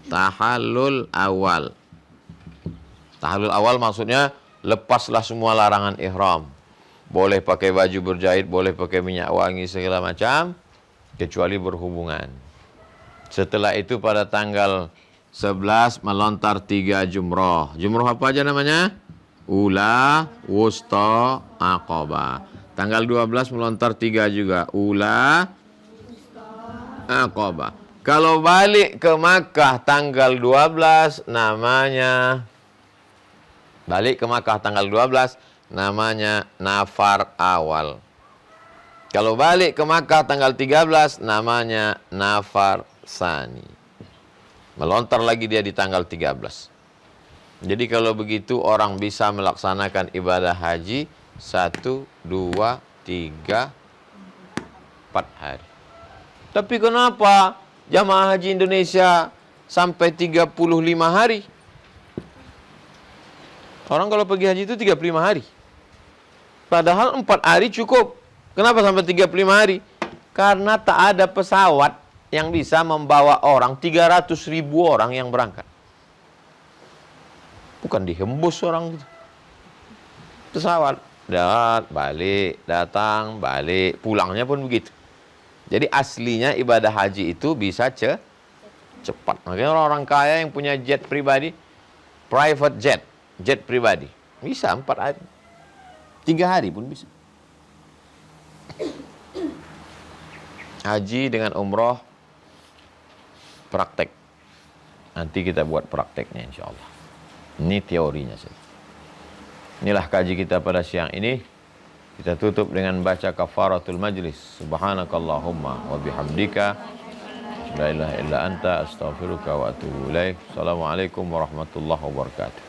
Tahallul awal. Tahallul awal maksudnya lepaslah semua larangan ihram. Boleh pakai baju berjahit, boleh pakai minyak wangi segala macam, kecuali berhubungan. Setelah itu pada tanggal 11 melontar 3 jumroh. Jumroh apa aja namanya? Ula, Wusta, Aqobah. Tanggal 12 melontar 3 juga. Ula, Aqobah. Kalau balik ke Makkah tanggal 12 namanya, balik ke Makkah tanggal 12 namanya nafar awal. Kalau balik ke Makkah tanggal 13 namanya nafar sani. Melontar lagi dia di tanggal 13. Jadi kalau begitu orang bisa melaksanakan ibadah haji 1, 2, 3, 4 hari. Tapi kenapa jamaah haji Indonesia sampai 35 hari? Orang kalau pergi haji itu 35 hari. Padahal 4 hari cukup. Kenapa sampai 35 hari? Karena tak ada pesawat yang bisa membawa orang 300.000 orang yang berangkat. Bukan dihembus orang gitu. Pesawat datang, balik, pulangnya pun begitu. Jadi aslinya ibadah haji itu bisa cepat. Makanya orang kaya yang punya jet pribadi, private jet pribadi, bisa 4 hari, 3 hari pun bisa. Haji dengan umroh praktek. Nanti kita buat prakteknya insya Allah. Ini teorinya saja. Inilah kaji kita pada siang ini. Kita tutup dengan baca kafaratul majlis. Subhanakallahumma wa bihamdika. La ilaha illa anta astaghfiruka wa atubu ilaik. Assalamualaikum warahmatullahi wabarakatuh.